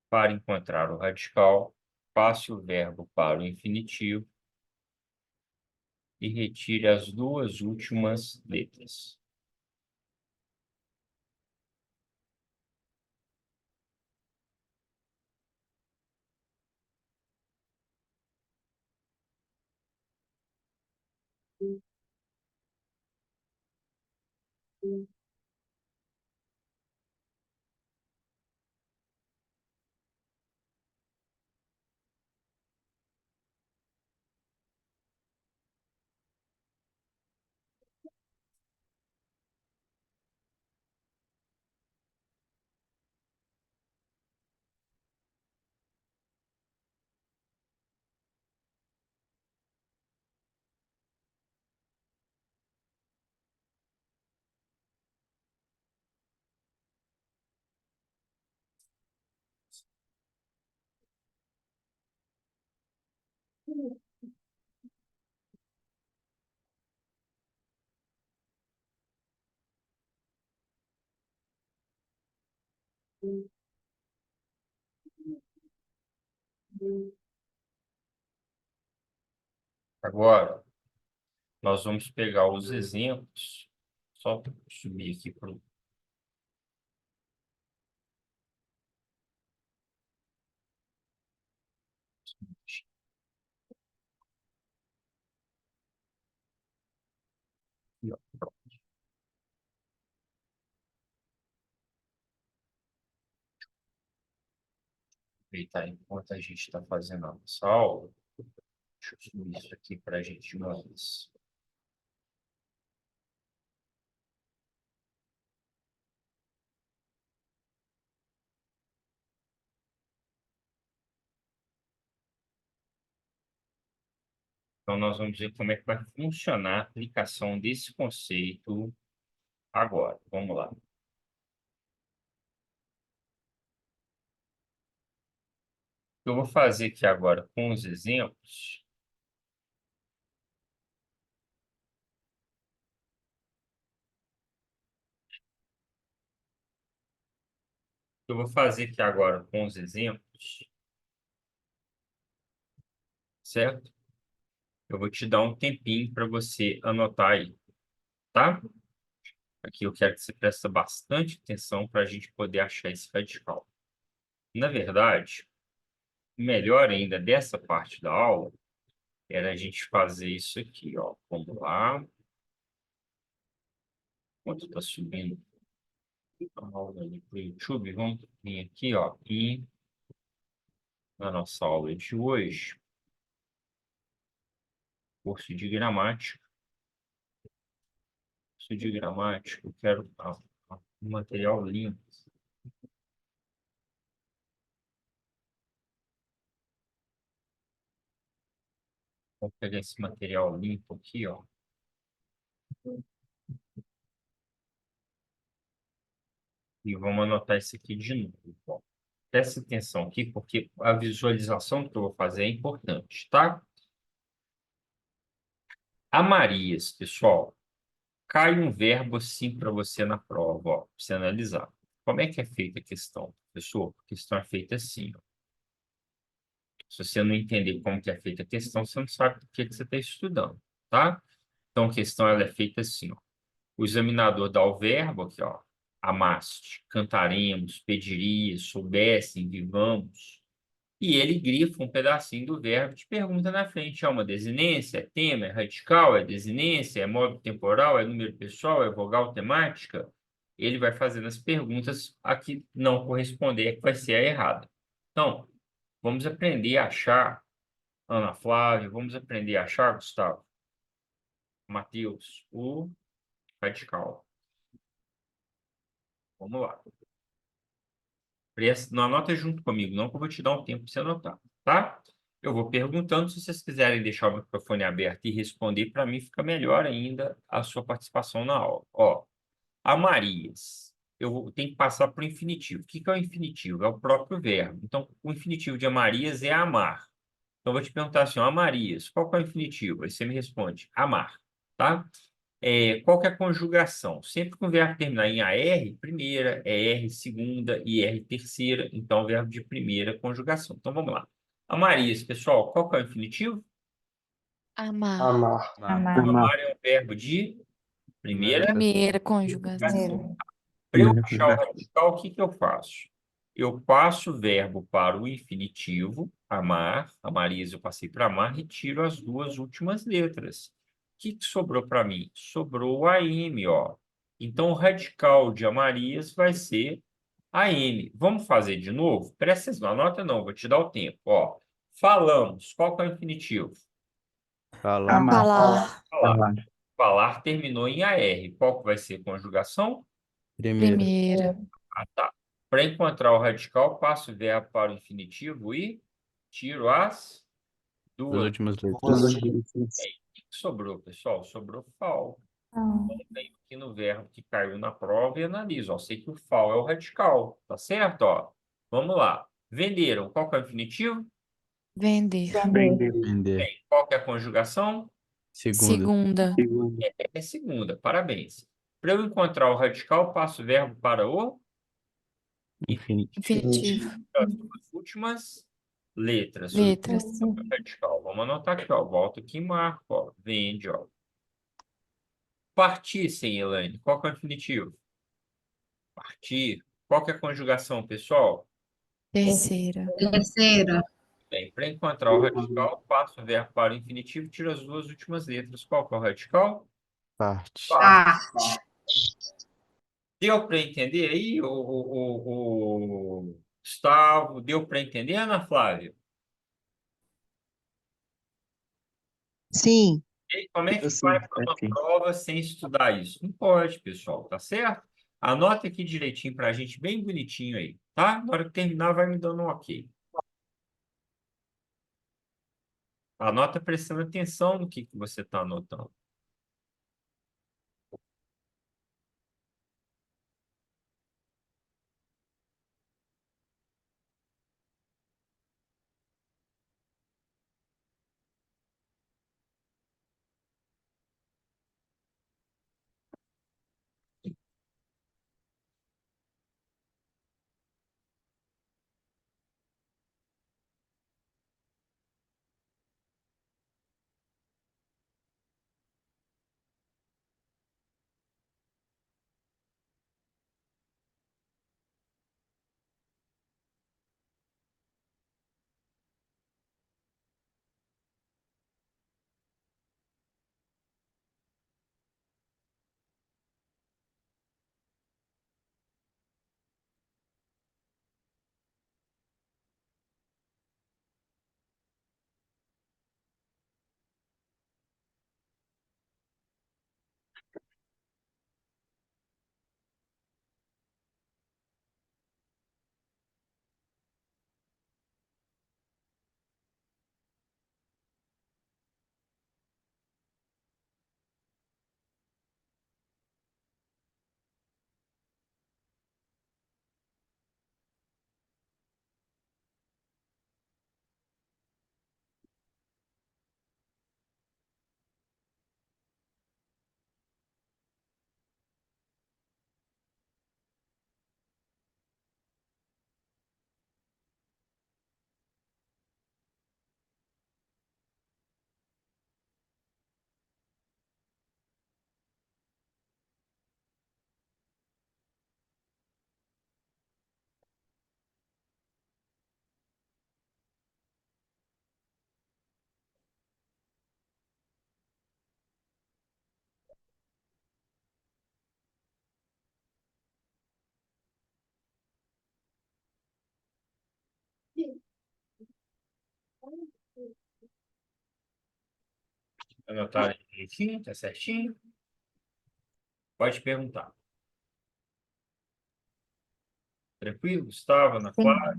Para encontrar o radical, passe o verbo para o infinitivo e retire as duas últimas letras. Agora, nós vamos pegar os exemplos, só para subir aqui para o... Aproveitar enquanto a gente está fazendo a nossa aula. Deixa eu subir isso aqui para a gente de uma vez. Então, nós vamos ver como é que vai funcionar a aplicação desse conceito agora. Vamos lá. O que eu vou fazer aqui agora com os exemplos. O que eu vou fazer aqui agora com os exemplos, certo? Eu vou te dar um tempinho para você anotar aí, tá? Aqui eu quero que você preste bastante atenção para a gente poder achar esse radical. Na verdade, o melhor ainda dessa parte da aula era a gente fazer isso aqui, ó. Vamos lá. Enquanto está subindo a aula ali para o YouTube, vamos vir aqui, ó, e na nossa aula de hoje, curso de gramática. Curso de gramática, eu quero um material limpo. Vou pegar esse material limpo aqui, ó. E vamos anotar isso aqui de novo, ó. Presta atenção aqui, porque a visualização que eu vou fazer é importante, tá? A Marias, pessoal, cai um verbo assim para você na prova, ó, para você analisar. Como é que é feita a questão, professor? A questão é feita assim, ó. Se você não entender como que é feita a questão, você não sabe do que você está estudando, tá? Então, a questão ela é feita assim, ó. O examinador dá o verbo aqui, ó. Amaste, cantaremos, pediria, soubessem, vivamos. E ele grifa um pedacinho do verbo e te pergunta na frente: é uma desinência, é tema, é radical, é desinência, é modo temporal, é número pessoal, é vogal temática? Ele vai fazendo as perguntas a que não corresponder, que vai ser a errada. Então, vamos aprender a achar, Ana Flávia, vamos aprender a achar, Gustavo, Matheus, o radical. Vamos lá. Não anota junto comigo, não, que eu vou te dar um tempo para você anotar, tá? Eu vou perguntando, se vocês quiserem deixar o microfone aberto e responder, para mim fica melhor ainda a sua participação na aula. Ó, a Marias, tenho que passar para o infinitivo. O que que é o infinitivo? É o próprio verbo. Então, o infinitivo de Amarias é amar. Então, eu vou te perguntar assim, ó, Amarias, qual que é o infinitivo? Aí você me responde, amar, tá? Qual que é a conjugação? Sempre que o verbo terminar em AR, primeira, ER, segunda e R, terceira. Então, o verbo de primeira conjugação. Então, vamos lá. Amarias, pessoal, qual que é o infinitivo? Amar. Amar. Amar. Amar. É um verbo de primeira. Primeira conjugação. Primeiro. Para eu Primeira achar o conjugação. radical, o que que eu faço? Eu passo o verbo para o infinitivo, amar, Amarias eu passei para amar, e tiro as duas últimas letras. O que que sobrou para mim? Sobrou o AM, ó. Então, o radical de Amarias vai ser AM. Vamos fazer de novo? Presta atenção, anota não, vou te dar o tempo, ó. Falamos, qual que é o infinitivo? Falar. Amar. Falar. Falar. Falar. Falar terminou em AR. Qual que vai ser a conjugação? Primeiro. Primeira. Ah, tá. Para encontrar o radical, passo o verbo para o infinitivo e tiro as As duas. últimas Duas letras. letras. O que sobrou, pessoal? Sobrou FAL. Ah, Venho aqui no verbo que caiu na prova e analiso. Ó. Sei que o FAL é o radical, tá certo? Ó. Vamos lá. Venderam. Qual que é o infinitivo? Vender. vender. Vender. Qual que é a conjugação? Segunda. Segunda. Segunda. É segunda. Parabéns. Para eu encontrar o radical, passo o verbo para o Infinitivo. as duas últimas letras. O Letras. radical. Vamos anotar aqui, ó. Volta aqui e marco, ó. Vende, ó. Partissem, Elaine. Qual que é o infinitivo? Partir. Qual que é a conjugação, pessoal? Terceira. Terceira. Bem, para encontrar o radical, passo o verbo para o infinitivo, tiro as duas últimas letras. Qual que é o radical? Parte. Parte. Deu para entender aí, o Gustavo? Deu para entender, Ana Flávia? Sim. E como é que Sim, vai para uma aqui. prova sem estudar isso? Não pode, pessoal, tá certo? Anota aqui direitinho para a gente, bem bonitinho aí, tá? Na hora que terminar, vai me dando um ok. Anota prestando atenção no que você está anotando. Anotaram aí direitinho? Tá certinho? Pode perguntar. Tranquilo? Gustavo, Ana Sim, Clara?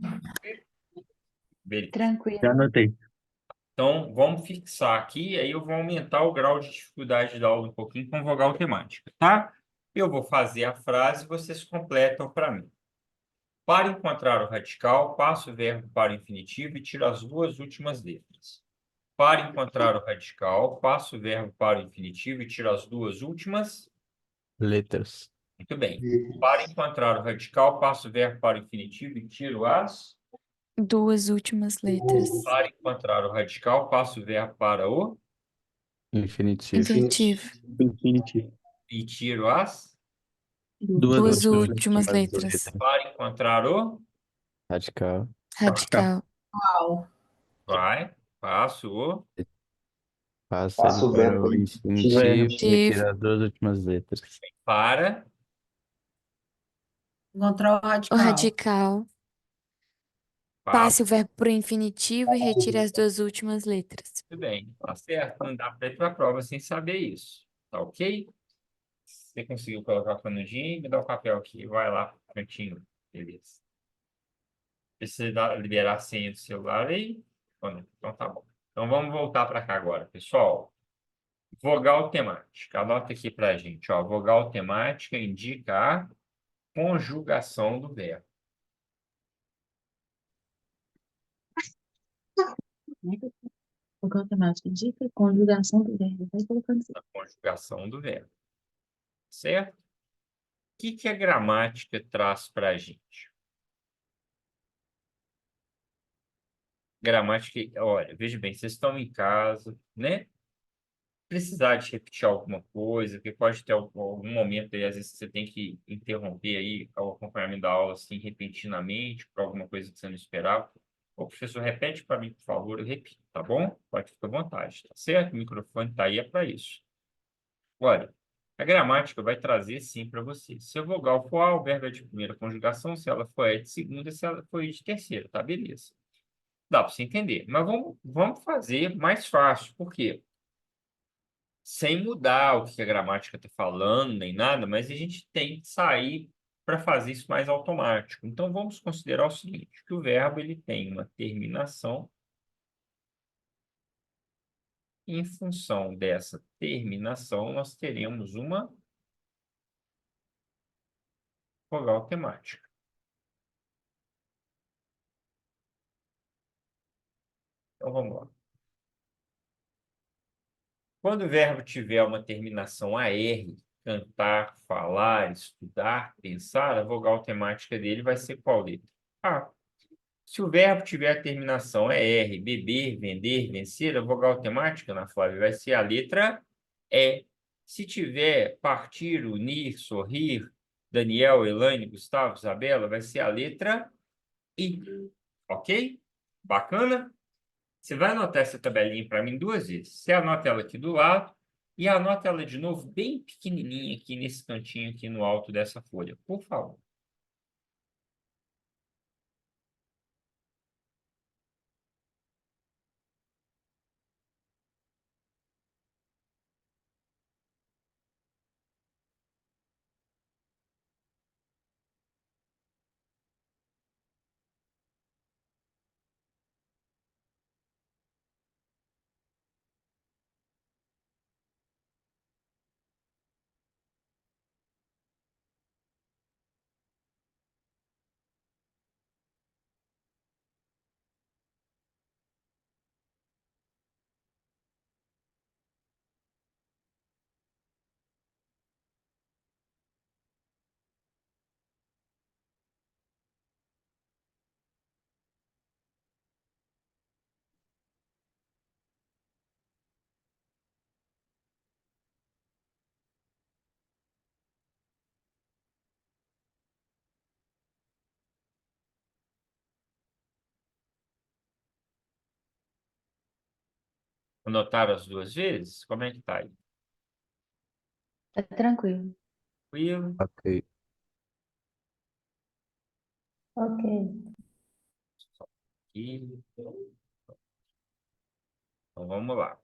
Beleza. tranquilo. Já anotei. Então, vamos fixar aqui, aí eu vou aumentar o grau de dificuldade da aula um pouquinho com vogal temática, tá? Eu vou fazer a frase e vocês completam para mim. Para encontrar o radical, passo o verbo para o infinitivo e tiro as duas últimas letras. Para encontrar o radical, passo o verbo para o infinitivo e tiro as duas últimas. Letras. Muito bem. Para encontrar o radical, passo o verbo para o infinitivo e tiro as. Duas últimas letras. Para encontrar o radical, passo o verbo para o Infinitivo. Infinitivo. Infinitivo. e tiro as. Duas últimas últimas letras. letras. Para encontrar o. Radical. Radical. Uau. Vai. Passo o. Passa Passa ele o para verbo o aí. infinitivo e Tive. retira as duas últimas letras. Para. Encontrar o O radical. radical. Passo. Passe o verbo para o infinitivo e retire as duas últimas letras. Muito bem. Tá certo? Não dá para ir para a prova sem saber isso. Tá ok? Você conseguiu colocar o canudinho? Me dá o papel aqui. Vai lá, cantinho. Beleza. Precisa liberar a senha do celular aí? Ou não? Então tá bom. Então vamos voltar para cá agora, pessoal. Vogal temática. Anota aqui para a gente. Ó. Vogal temática indica a conjugação do verbo. Vogal temática, dica, conjugação do verbo. Vai colocando assim. A conjugação do verbo. Certo? O que a gramática traz para a gente? Gramática, olha, veja bem, vocês estão em casa, né? Precisar de repetir alguma coisa, que pode ter algum momento aí, às vezes você tem que interromper aí o acompanhamento da aula assim repentinamente, por alguma coisa que você não esperava. O professor, repete para mim, por favor, eu repito, tá bom? Pode ficar à vontade, tá certo? O microfone está aí, é para isso. Olha, a gramática vai trazer sim para você. Se a vogal for A, o verbo é de primeira conjugação, se ela for E de segunda, se ela for I de terceira, tá? Beleza. Dá para você entender. Mas vamos fazer mais fácil. Por quê? Sem mudar o que a gramática está falando, nem nada, mas a gente tem que sair para fazer isso mais automático. Então, vamos considerar o seguinte, que o verbo ele tem uma terminação. Em função dessa terminação, nós teremos uma vogal temática. Então, vamos lá. Quando o verbo tiver uma terminação AR, cantar, falar, estudar, pensar, a vogal temática dele vai ser qual letra? A. Se o verbo tiver a terminação ER, beber, vender, vencer, a vogal temática, Ana Flávia, vai ser a letra E. Se tiver partir, unir, sorrir, Daniel, Elaine, Gustavo, Isabela, vai ser a letra I. Ok? Bacana? Você vai anotar essa tabelinha para mim duas vezes. Você anota ela aqui do lado e anota ela de novo bem pequenininha aqui nesse cantinho aqui no alto dessa folha, por favor. Anotaram as duas vezes? Como é que tá aí? Tá tranquilo. Tranquilo? Ok. Ok. Aqui. Então, vamos lá.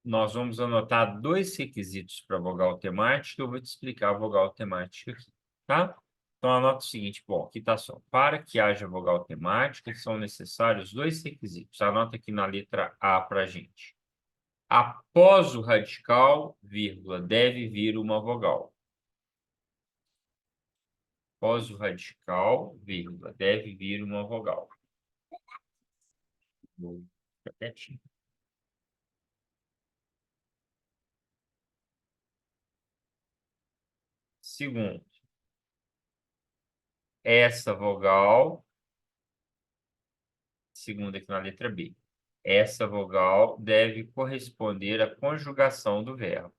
Nós vamos anotar dois requisitos para a vogal temática. Eu vou te explicar a vogal temática aqui, tá? Então, anota o seguinte, bom, aqui está só. Para que haja vogal temática, são necessários dois requisitos. Anota aqui na letra A para a gente. Após o radical, vírgula, deve vir uma vogal. Após o radical, vírgula, deve vir uma vogal. Vou ficar quietinho. Segundo, essa vogal, segundo aqui na letra B, essa vogal deve corresponder à conjugação do verbo.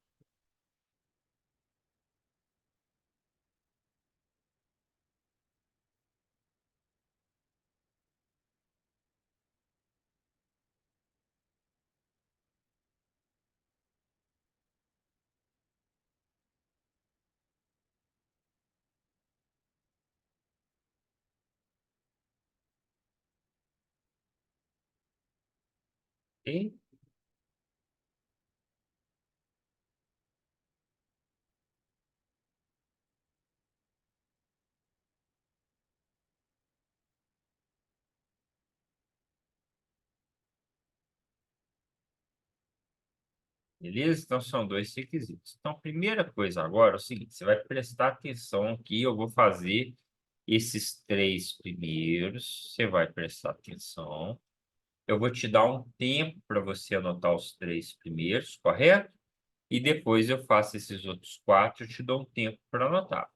Ok? Beleza? Então, são dois requisitos. Então, a primeira coisa agora é o seguinte, você vai prestar atenção aqui, eu vou fazer esses três primeiros, você vai prestar atenção. Eu vou te dar um tempo para você anotar os três primeiros, correto? E depois eu faço esses outros quatro, eu te dou um tempo para anotar.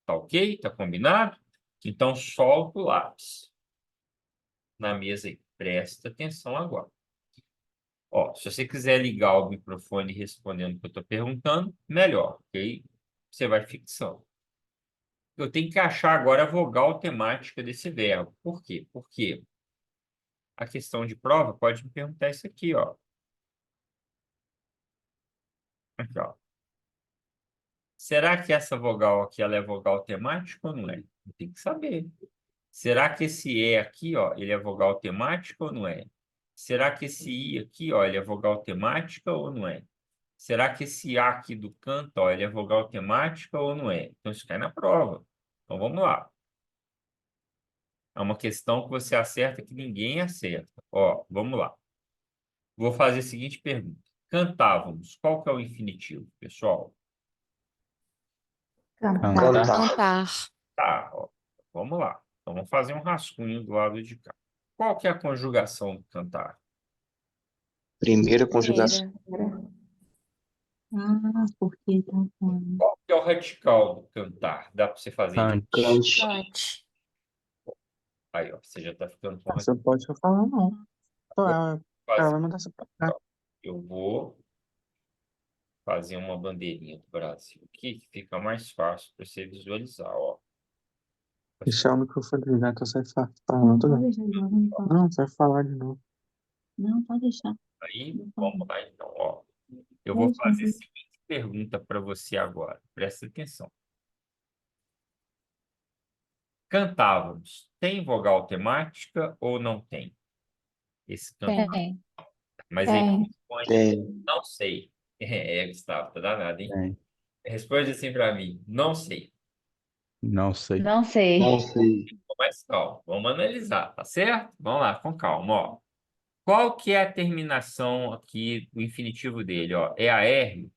Tá ok? Tá combinado? Então, solta o lápis na mesa aí. Presta atenção agora. Ó, se você quiser ligar o microfone respondendo o que eu estou perguntando, melhor, ok? Você vai fixando. Eu tenho que achar agora a vogal temática desse verbo. Por quê? Porque a questão de prova pode me perguntar isso aqui, ó. Aqui, ó. Será que essa vogal aqui ela é vogal temática ou não é? Tem que saber. Será que esse E aqui, ó, ele é vogal temática ou não é? Será que esse I aqui, ó, ele é vogal temática ou não é? Será que esse A aqui do canto, ó, ele é vogal temática ou não é? Então, isso cai na prova. Então, vamos lá. É uma questão que você acerta que ninguém acerta. Ó, vamos lá. Vou fazer a seguinte pergunta. Cantávamos. Qual que é o infinitivo, pessoal? Cantar. Cantar. Tá, ó. Vamos lá. Então, vamos fazer um rascunho do lado de cá. Qual que é a conjugação do cantar? Primeira conjugação. Primeira. Ah, porque tá falando. Qual que é o radical do cantar? Dá para você fazer de... Cante. Cante. Cante. Aí, ó. Você já está ficando com Você pode falar, não. Então, ela fazer. vai mandar essa pra cá. Eu vou fazer uma bandeirinha do Brasil aqui, que fica mais fácil para você visualizar, ó. Deixar o microfone ligado que eu saio falando. Pode deixar de novo, não pode. Não, sai falar de novo. Não, pode deixar. Aí, vamos lá, então, ó. Eu Pode vou fazer a deixar. seguinte pergunta para você agora. Presta atenção. Cantávamos. Tem vogal temática ou não tem? Esse cantar. Tem. Mas ele Tem. responde, Tem. não sei. Gustavo, tá danado, hein? Tem. Responde assim para mim, não sei. Não sei. Não sei. Não sei. Mais calma, vamos analisar, tá certo? Vamos lá, com calma, ó. Qual que é a terminação aqui, o infinitivo dele, ó? É a R?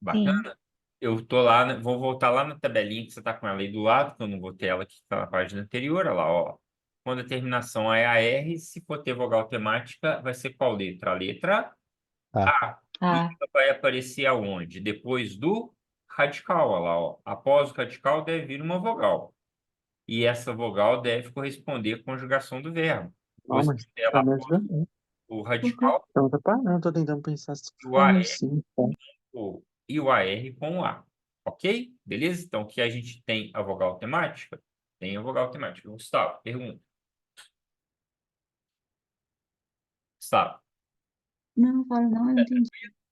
Bacana? Eu tô lá, vou voltar lá na tabelinha que você tá com ela aí do lado, que eu não botei ela aqui, que tá na página anterior, olha lá, ó. Quando a terminação é a R, se for ter vogal temática, vai ser qual letra? A letra A. E Ah, ela vai aparecer aonde? Depois do radical, olha lá, ó. Após o radical deve vir uma vogal. E essa vogal deve corresponder à conjugação do verbo. Não, Você mas tem tá lá me ajudando. o radical Então, tá parando, tô tentando pensar se e o for AR, assim. Tá? e o AR com o A. Ok? Beleza? Então, aqui a gente tem a vogal temática. Tem a vogal temática. Gustavo, pergunta. Gustavo, não, fala não, eu não entendi.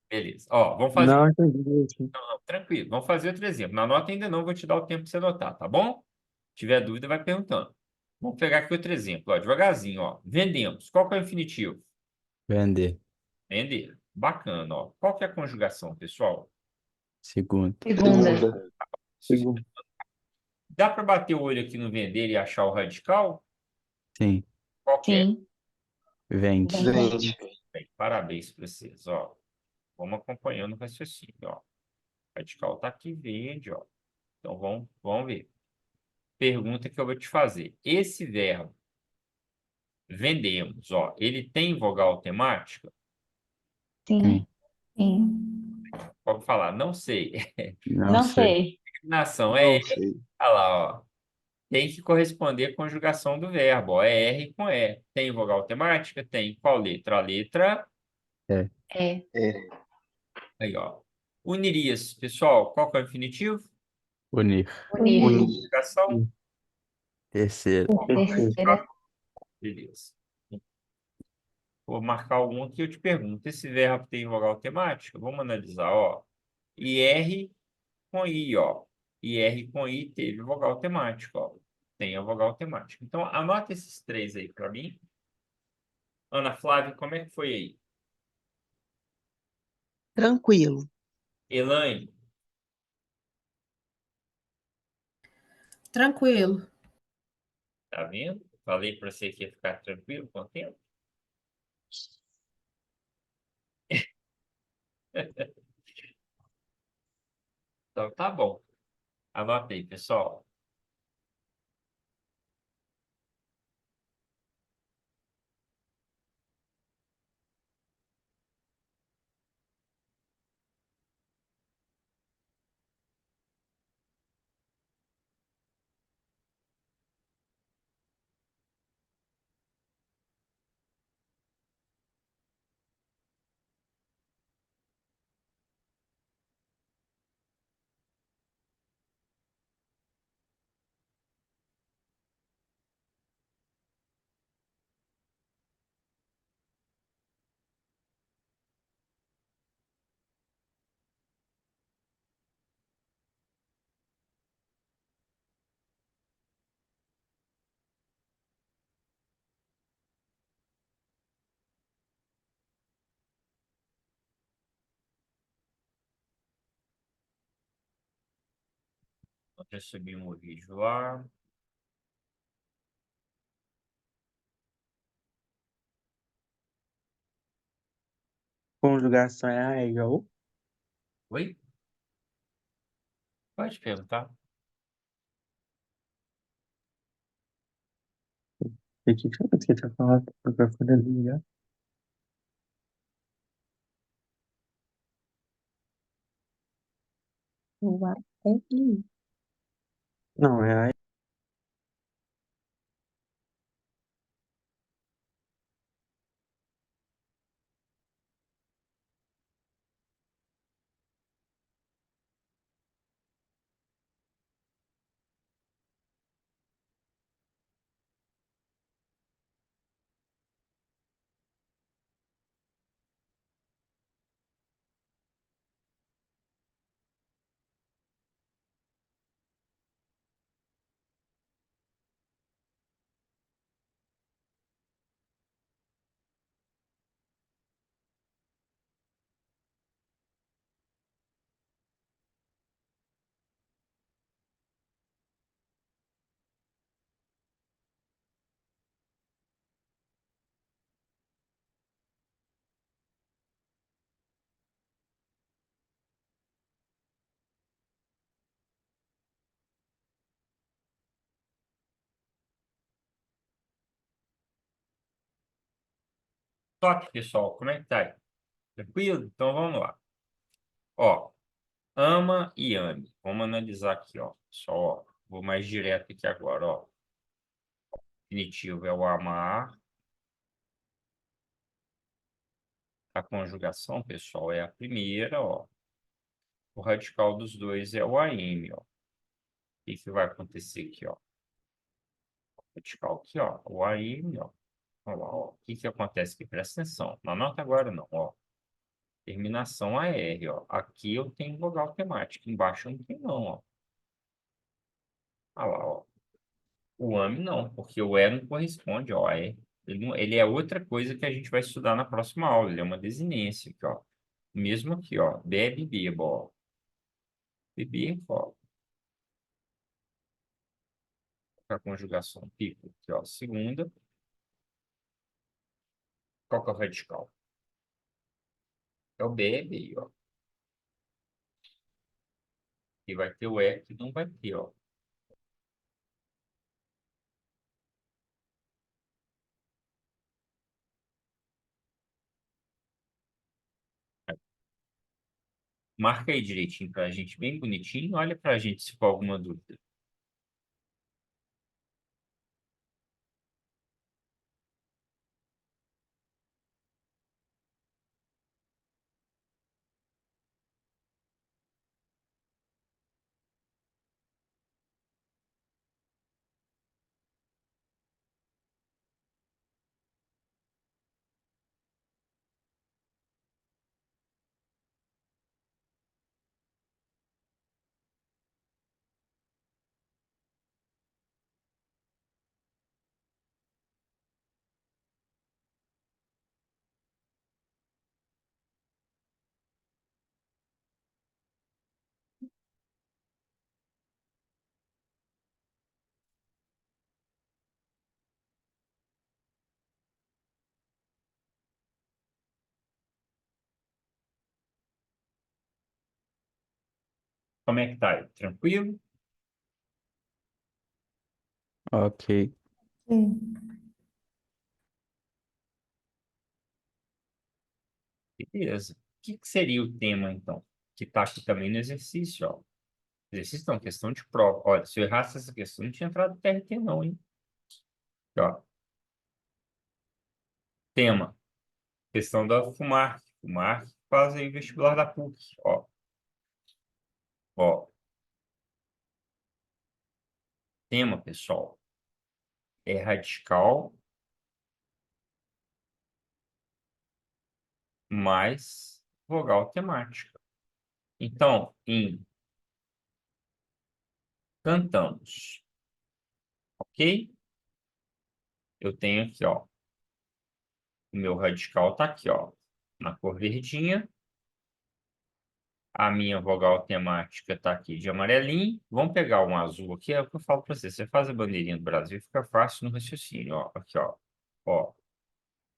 beleza. Ó, vamos fazer. Não, entendi direitinho. Não, tranquilo. Vamos fazer outro exemplo. Na nota ainda não, vou te dar o tempo para você anotar, tá bom? Se tiver dúvida, vai perguntando. Vamos pegar aqui outro exemplo, ó, devagarzinho, ó. Vendemos. Qual que é o infinitivo? Vender. Vender. Bacana, ó. Qual que é a conjugação, pessoal? Segundo. Segunda. Segundo. Dá para bater o olho aqui no vender e achar o radical? Sim. Qual que é? Sim. Vende. Vende. Bem, parabéns para vocês, ó. Vamos acompanhando o raciocínio, ó. O radical tá aqui, vende, ó. Então, vamos ver. Pergunta que eu vou te fazer. Esse verbo, vendemos, ó, ele tem vogal temática? Sim. Sim. Pode falar, não sei. Não sei. Nação Não é sei. Olha lá, ó. Tem que corresponder à conjugação do verbo, ó. É R com E. Tem vogal temática? Tem. Qual letra? A letra. É. É. Aí, ó. Unirias, pessoal, qual que é o infinitivo? Unir. Unir. Conjugação? Terceiro. Terceira. Beleza. Vou marcar algum aqui, eu te pergunto. Esse verbo tem vogal temática? Vamos analisar, ó. IR com I, ó. IR com I teve vogal temática, ó. Tem a vogal temática. Então, anota esses três aí para mim. Ana Flávia, como é que foi aí? Tranquilo. Elaine, Tranquilo. tá vendo? Falei para você que ia ficar tranquilo com o tempo. Então, tá bom. Anota aí, pessoal. Já subimos o vídeo lá. Conjugação é a igual. Oi? Pode perguntar. E que tinha falado o microfone ali, ligado? Eu até li. Não, é a Toque, pessoal. Como é que tá aí? Tranquilo? Então, vamos lá. Ó, ama e ame. Vamos analisar aqui, ó. Só, ó. Vou mais direto aqui agora, ó. Infinitivo é o amar. A conjugação, pessoal, é a primeira, ó. O radical dos dois é o AM, ó. O que vai acontecer aqui, ó? Radical aqui, ó. O AM, ó. Olha lá, ó. O que acontece aqui? Presta atenção. Não anota agora, não, ó. Terminação AR, ó. Aqui eu tenho vogal temática. Embaixo eu não tenho, não, ó. Olha lá, ó. O AME não, porque o E não corresponde ao AE. Ele é outra coisa que a gente vai estudar na próxima aula. Ele é uma desinência aqui, ó. Mesmo aqui, ó. Bebe, beba, ó. Beber, ó. A conjugação pico, aqui, ó. Segunda. Qual que é o radical? É o bebe, ó. E vai ter o E que não vai ter, ó. Marca aí direitinho pra gente, bem bonitinho. Olha pra gente se for alguma dúvida. Como é que tá aí? Tranquilo? Ok. Sim. Beleza. O que seria o tema, então? Que tá aqui também no exercício, ó. Exercício não, questão de prova. Olha, se eu errasse essa questão, não tinha entrado no TRT não, hein? Ó, tema. Questão da FUMARC. FUMARC faz aí o vestibular da PUC. Ó. Tema, pessoal, é radical mais vogal temática. Então, em cantamos, ok? Eu tenho aqui, ó. O meu radical tá aqui, ó. Na cor verdinha. A minha vogal temática tá aqui de amarelinho. Vamos pegar um azul aqui, é o que eu falo para você. Você faz a bandeirinha do Brasil, fica fácil no raciocínio, ó. Aqui, ó. Ó,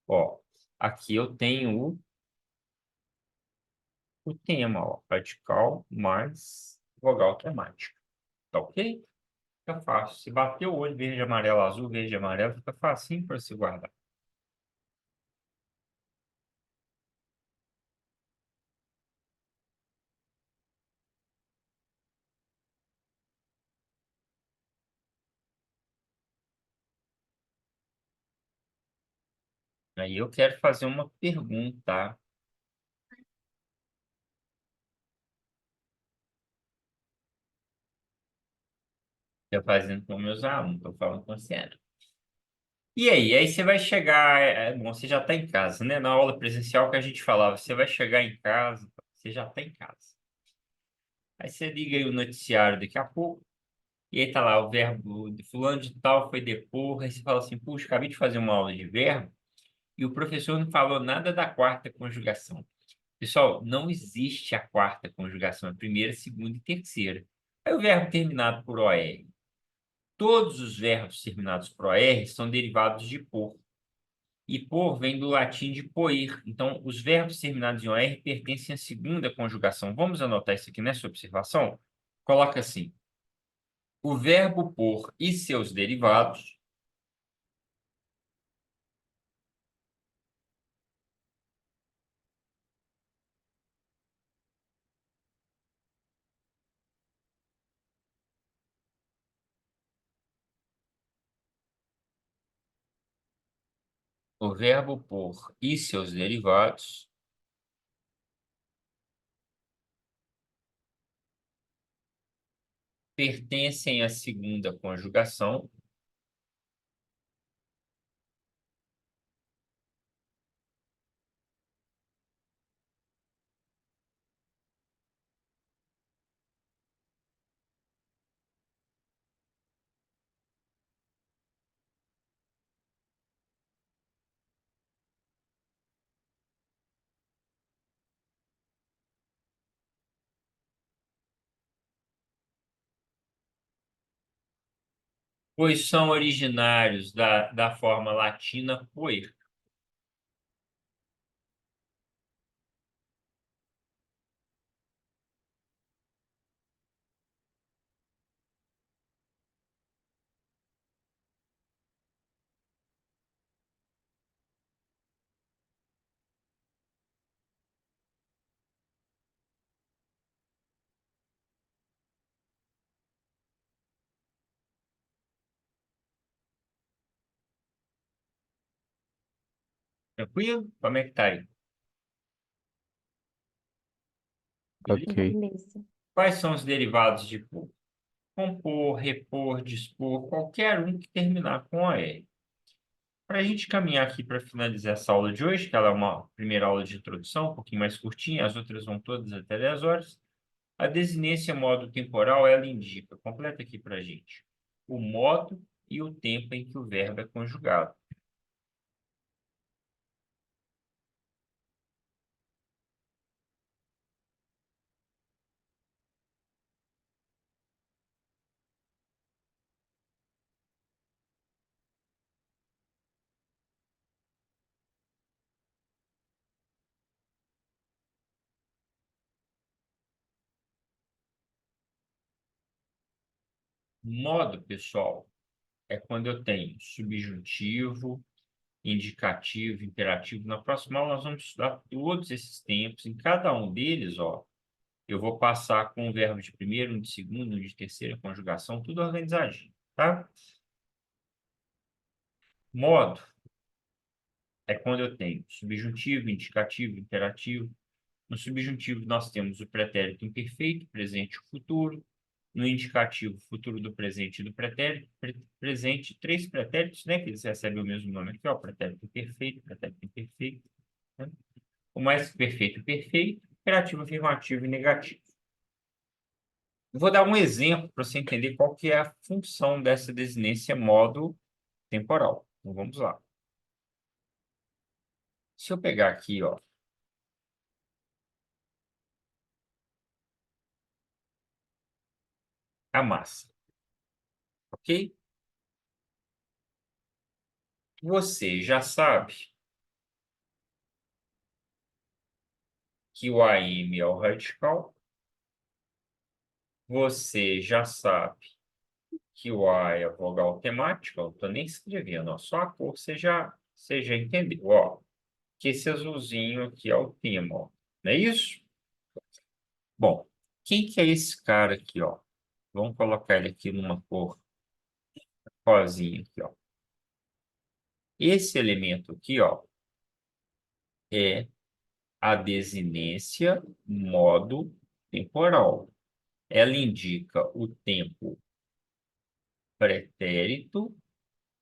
ó. Aqui eu tenho o tema, ó. Radical mais vogal temática. Tá ok? Fica fácil. Se bater o olho verde, amarelo, azul, verde, amarelo, fica facinho para se guardar. Aí eu quero fazer uma pergunta, tá? Estou fazendo com meus alunos, estou falando com você. E aí você vai chegar, bom, você já está em casa, né? Na aula presencial que a gente falava, você vai chegar em casa, você já está em casa. Aí você liga aí o noticiário daqui a pouco, e aí tá lá o verbo de fulano de tal foi depor, aí você fala assim, puxa, acabei de fazer uma aula de verbo, e o professor não falou nada da quarta conjugação. Pessoal, não existe a quarta conjugação, a primeira, segunda e terceira. Aí o verbo terminado por OR. Todos os verbos terminados por OR são derivados de por. E por vem do latim de poir. Então, os verbos terminados em OR pertencem à segunda conjugação. Vamos anotar isso aqui nessa observação? Coloca assim: o verbo por e seus derivados o verbo por e seus derivados pertencem à segunda conjugação pois são originários da forma latina puer. Tranquilo? Como é que tá aí? Beleza? Ok. Beleza. Quais são os derivados de por? Compor, repor, dispor, qualquer um que terminar com AR. Para a gente caminhar aqui para finalizar essa aula de hoje, que ela é uma primeira aula de introdução, um pouquinho mais curtinha, as outras vão todas até 10 horas. A desinência modo temporal, ela indica, completa aqui para a gente, o modo e o tempo em que o verbo é conjugado. Modo, pessoal, é quando eu tenho subjuntivo, indicativo, imperativo. Na próxima aula, nós vamos estudar todos esses tempos. Em cada um deles, ó, eu vou passar com o verbo de primeiro, um de segundo, um de terceira conjugação, tudo organizadinho, tá? Modo é quando eu tenho subjuntivo, indicativo, imperativo. No subjuntivo, nós temos o pretérito imperfeito, presente e futuro. No indicativo, futuro do presente e do pretérito. Presente, três pretéritos, né? Que eles recebem o mesmo nome aqui, ó. Pretérito imperfeito, né? O mais perfeito, perfeito. Imperativo, afirmativo e negativo. Vou dar um exemplo para você entender qual que é a função dessa desinência modo temporal. Então, vamos lá. Se eu pegar aqui, ó, a massa, ok? Você já sabe que o AM é o radical. Você já sabe que o A é a vogal temática. Eu não estou nem escrevendo, ó, só a cor você já entendeu, ó. Que esse azulzinho aqui é o tema, ó. Não é isso? Bom, quem que é esse cara aqui, ó? Vamos colocar ele aqui numa cor rosinha aqui, ó. Esse elemento aqui, ó, é a desinência modo temporal. Ela indica o tempo pretérito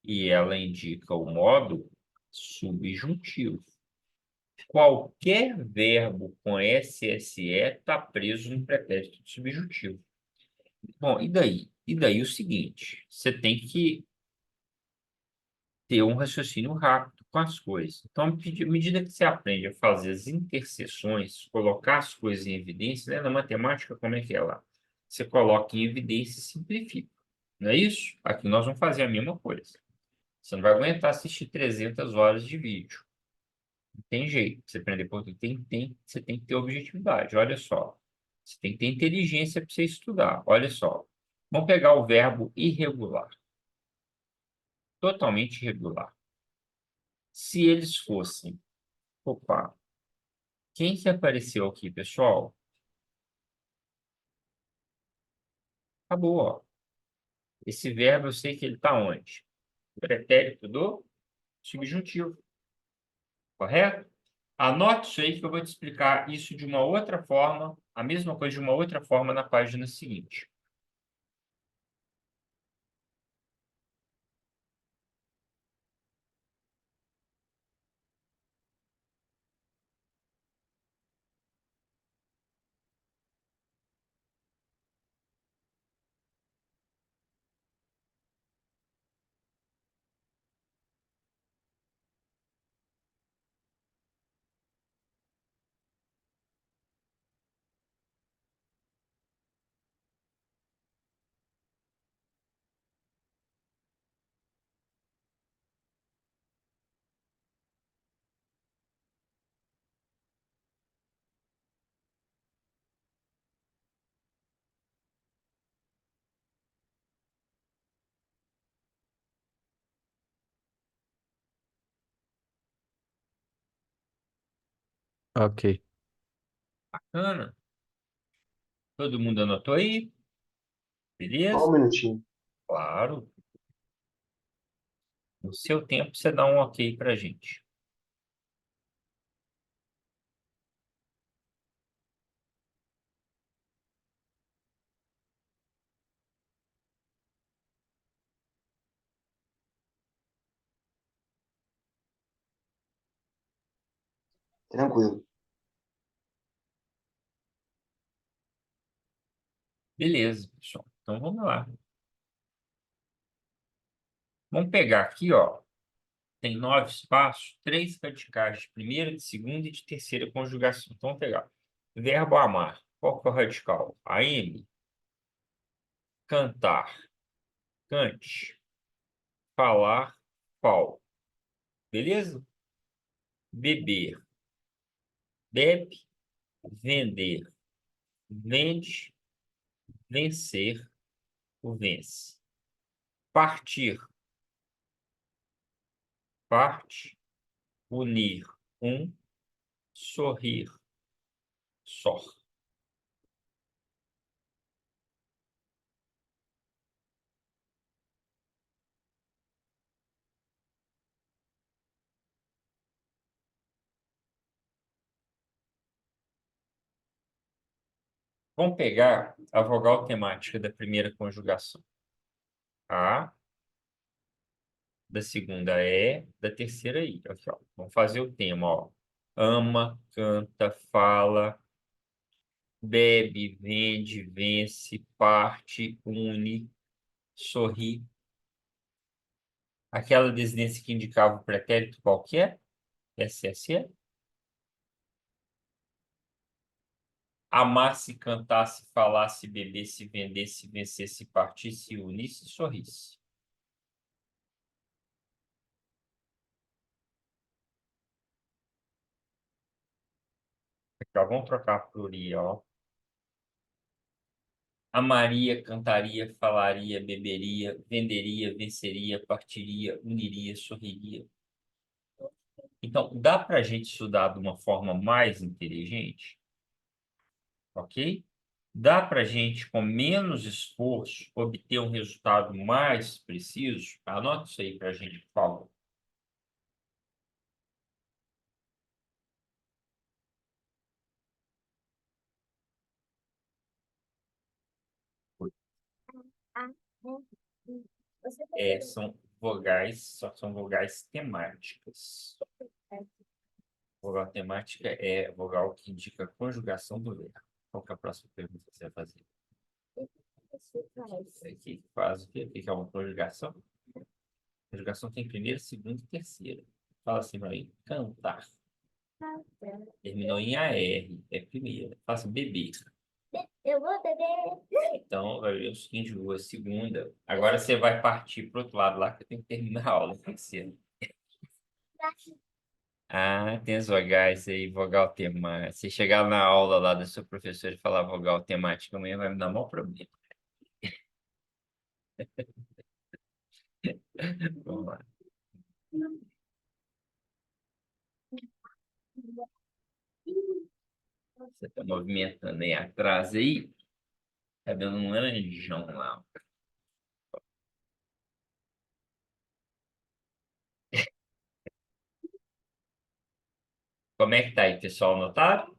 e ela indica o modo subjuntivo. Qualquer verbo com SSE está preso no pretérito subjuntivo. Bom, e daí? E daí o seguinte, você tem que ter um raciocínio rápido com as coisas. Então, à medida que você aprende a fazer as interseções, colocar as coisas em evidência, né? Na matemática, como é que é lá? Você coloca em evidência e simplifica. Não é isso? Aqui nós vamos fazer a mesma coisa. Você não vai aguentar assistir 300 horas de vídeo. Não tem jeito. Você aprender português você tem que ter objetividade. Olha só. Você tem que ter inteligência para você estudar. Olha só. Vamos pegar o verbo irregular. Totalmente irregular. Se eles fossem... Opa. Quem que apareceu aqui, pessoal? Acabou, ó. Esse verbo, eu sei que ele está onde? Pretérito do subjuntivo. Correto? Anote isso aí que eu vou te explicar isso de uma outra forma, a mesma coisa de uma outra forma na página seguinte. Ok. Bacana. Todo mundo anotou aí? Só Beleza? um minutinho. Claro. No seu tempo, você dá um ok pra gente. Tranquilo. Beleza, pessoal. Então, vamos lá. Vamos pegar aqui, ó. Tem 9 espaços, 3 radicais de primeira, de segunda e de terceira conjugação. Então, vamos pegar. Verbo amar. Qual que é o radical? AM. Cantar. Cante. Falar. Fal. Beleza? Beber. Bebe. Vender. Vende. Vencer. O vence. Partir. Parte. Unir. Um. Sorrir. Sor. Vamos pegar a vogal temática da primeira conjugação. A, da segunda é, da terceira I. Aqui, ó. Vamos fazer o tema, ó. Ama, canta, fala, bebe, vende, vence, parte, une, sorri. Aquela desinência que indicava o pretérito qualquer, SSE. Amasse, cantasse, falasse, bebesse, vendesse, vencesse, partisse, unisse, sorrisse. Aqui, ó, vamos trocar por I, ó. Amaria, cantaria, falaria, beberia, venderia, venceria, partiria, uniria, sorriria. Então, dá para a gente estudar de uma forma mais inteligente, ok? Dá para a gente, com menos esforço, obter um resultado mais preciso? Anota isso aí para a gente, por favor. A, E, I. Você São vogais, só são vogais temáticas. Vogal temática é a vogal que indica a conjugação do verbo. Qual que é a próxima pergunta que você vai fazer? Aqui faz o quê? O que é uma conjugação? Conjugação tem primeira, segunda e terceira. Fala assim para mim. Cantar. Terminou em AR. É primeira. Fala assim, beber. Eu vou beber. Então, vai ver o seguinte, a segunda. Agora você vai partir para o outro lado lá, que eu tenho que terminar a aula. Terceira. Ah, tem as vogais aí, vogal temática. Se chegar na aula lá do seu professor e falar vogal temática, amanhã vai me dar maior problema. Vamos lá. Você está movimentando aí atrás aí. Tá dando um laranjão lá. Como é que tá aí, pessoal? Notaram?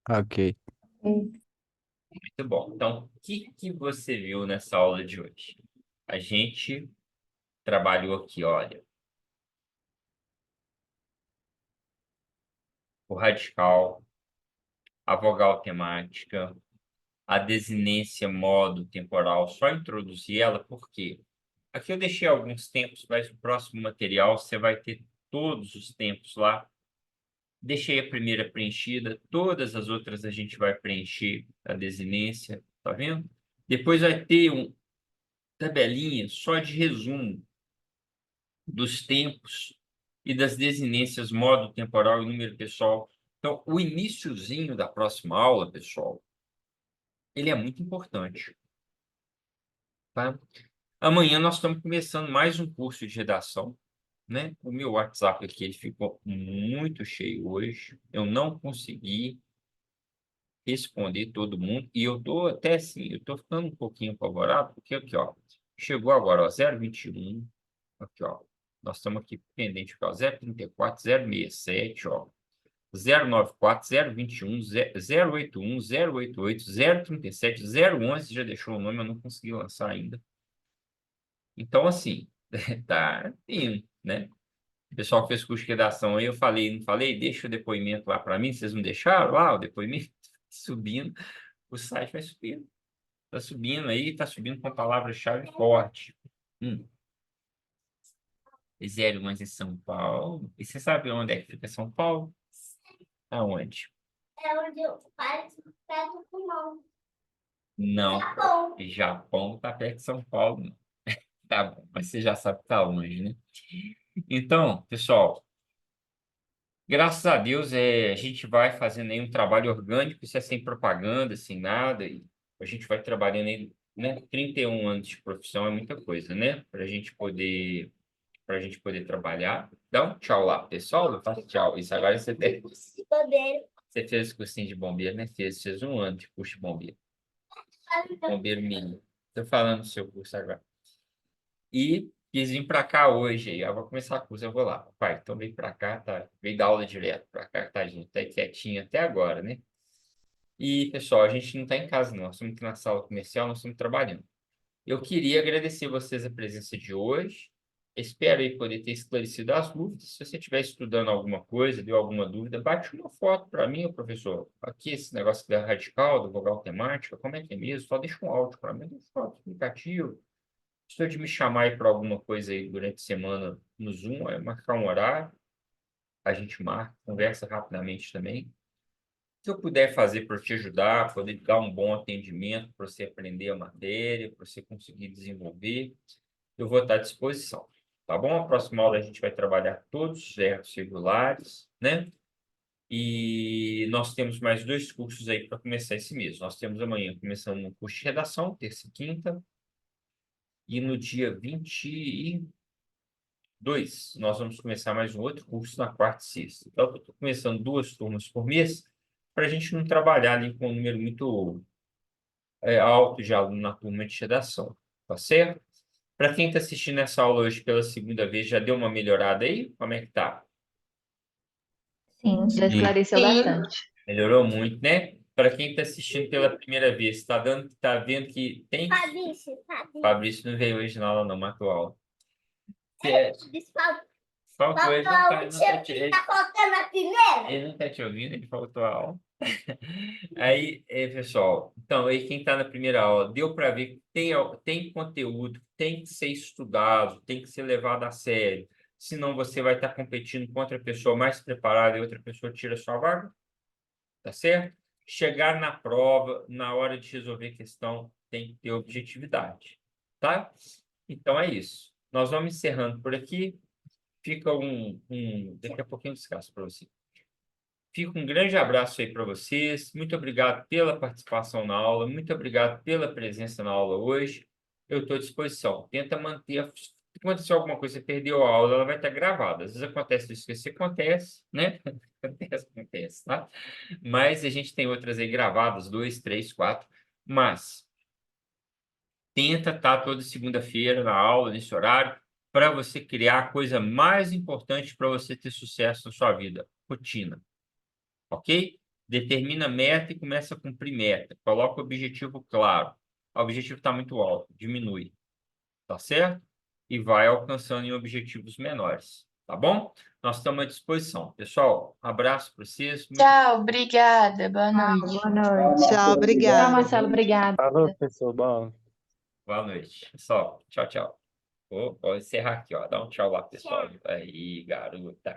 Ok. Muito bom. Então, o que você viu nessa aula de hoje? A gente trabalhou aqui, olha, o radical, a vogal temática, a desinência modo temporal. Só introduzir ela porque aqui eu deixei alguns tempos, mas no próximo material você vai ter todos os tempos lá. Deixei a primeira preenchida, todas as outras a gente vai preencher a desinência, tá vendo? Depois vai ter uma tabelinha só de resumo dos tempos e das desinências modo temporal e número pessoal. Então, o iniciozinho da próxima aula, pessoal, ele é muito importante, tá? Amanhã nós estamos começando mais um curso de redação. né? O meu WhatsApp aqui ele ficou muito cheio hoje. Eu não consegui responder todo mundo. E eu tô até assim, eu tô ficando um pouquinho apavorado, porque aqui, ó, chegou agora, ó, 021. Aqui, ó. Nós estamos aqui pendente, aqui, ó, 034, 067, ó. 094, 021, 081, 088, 037, 011, já deixou o nome, eu não consegui lançar ainda. Então, assim, tá indo, né? O pessoal que fez curso de redação aí, eu falei, não falei? Deixa o depoimento lá para mim, vocês não deixaram lá o depoimento? Subindo, o site vai subindo. Tá subindo aí, tá subindo com palavra-chave forte. 01 em São Paulo. E você sabe onde é que fica São Paulo? Aonde? É onde eu faço prato com mão. Não. Japão. Japão tá perto de São Paulo. Não. Tá bom, mas você já sabe que tá longe, né? Então, pessoal, graças a Deus a gente vai fazendo aí um trabalho orgânico, isso é sem propaganda, sem nada, e a gente vai trabalhando aí, né? 31 anos de profissão é muita coisa, né? Para a gente poder trabalhar. Dá um tchau lá, pessoal. Eu faço tchau. Isso agora você tem. Bombeiro. Você fez cursinho de bombeiro, né? Fez 1 ano de curso de bombeiro. Bombeiro Mini. Estou falando do seu curso agora. E quis vir para cá hoje. Aí, eu vou começar a curso, eu vou lá. Pai, então veio para cá, tá? Veio dar aula direto para cá, tadinho. Tá aí quietinho até agora, né? E, pessoal, a gente não está em casa, não. Nós estamos aqui na sala comercial, nós estamos trabalhando. Eu queria agradecer vocês a presença de hoje. Espero aí poder ter esclarecido as dúvidas. Se você estiver estudando alguma coisa, deu alguma dúvida, bate uma foto para mim, professor. Aqui, esse negócio da radical, da vogal temática, como é que é mesmo? Só deixa um áudio para mim, deixa um áudio explicativo. Se de me chamar aí para alguma coisa aí durante a semana no Zoom, é marcar um horário, a gente marca, conversa rapidamente também. Se eu puder fazer para te ajudar, poder dar um bom atendimento para você aprender a matéria, para você conseguir desenvolver, eu vou estar à disposição, tá bom? A próxima aula a gente vai trabalhar todos os verbos regulares, né? E nós temos mais 2 cursos aí para começar esse mês. Nós temos amanhã começando um curso de redação, terça e quinta, e no dia 22 nós vamos começar mais um outro curso na quarta e sexta. Então, eu estou começando 2 turmas por mês, para a gente não trabalhar ali com um número muito alto de aluno na turma de redação, tá certo? Para quem está assistindo essa aula hoje pela segunda vez, já deu uma melhorada aí? Como é que tá? Sim, já esclareceu Sim. bastante. Melhorou muito, né? Para quem está assistindo pela primeira vez, tá vendo que tem. Fabrício. Fabrício não veio hoje na aula, não, matou a aula. Faltou, ele Tá faltando a primeira? ele não está te ouvindo, ele faltou a aula. Aí, pessoal, então, aí quem está na primeira aula, deu para ver que tem conteúdo, tem que ser estudado, tem que ser levado a sério. Senão você vai estar competindo com outra pessoa mais preparada e outra pessoa tira a sua vaga, tá certo? Chegar na prova, na hora de resolver questão, tem que ter objetividade, tá? Então é isso. Nós vamos encerrando por aqui. Fica daqui a pouquinho eu descanso para você. Fica um grande abraço aí para vocês. Muito obrigado pela participação na aula. Muito obrigado pela presença na aula hoje. Eu estou à disposição. Tenta manter. Se acontecer alguma coisa, você perdeu a aula, ela vai estar gravada. Às vezes acontece isso, que acontece, né? Acontece, tá? Mas a gente tem outras aí gravadas, 2, 3, 4. Mas tenta estar toda segunda-feira na aula, nesse horário, para você criar a coisa mais importante para você ter sucesso na sua vida: rotina. Ok? Determina meta e começa a cumprir meta. Coloca o objetivo claro. O objetivo está muito alto, diminui. Tá certo? E vai alcançando em objetivos menores. Tá bom? Nós estamos à disposição. Pessoal, um abraço para vocês. Tchau, obrigada. Boa noite. Boa noite. Tchau, Tchau, obrigada. Marcelo, obrigada. Falou, pessoal. Bom. Boa noite. Pessoal, tchau, tchau. Vou encerrar aqui, ó. Dá um tchau lá, pessoal. Aí, garota.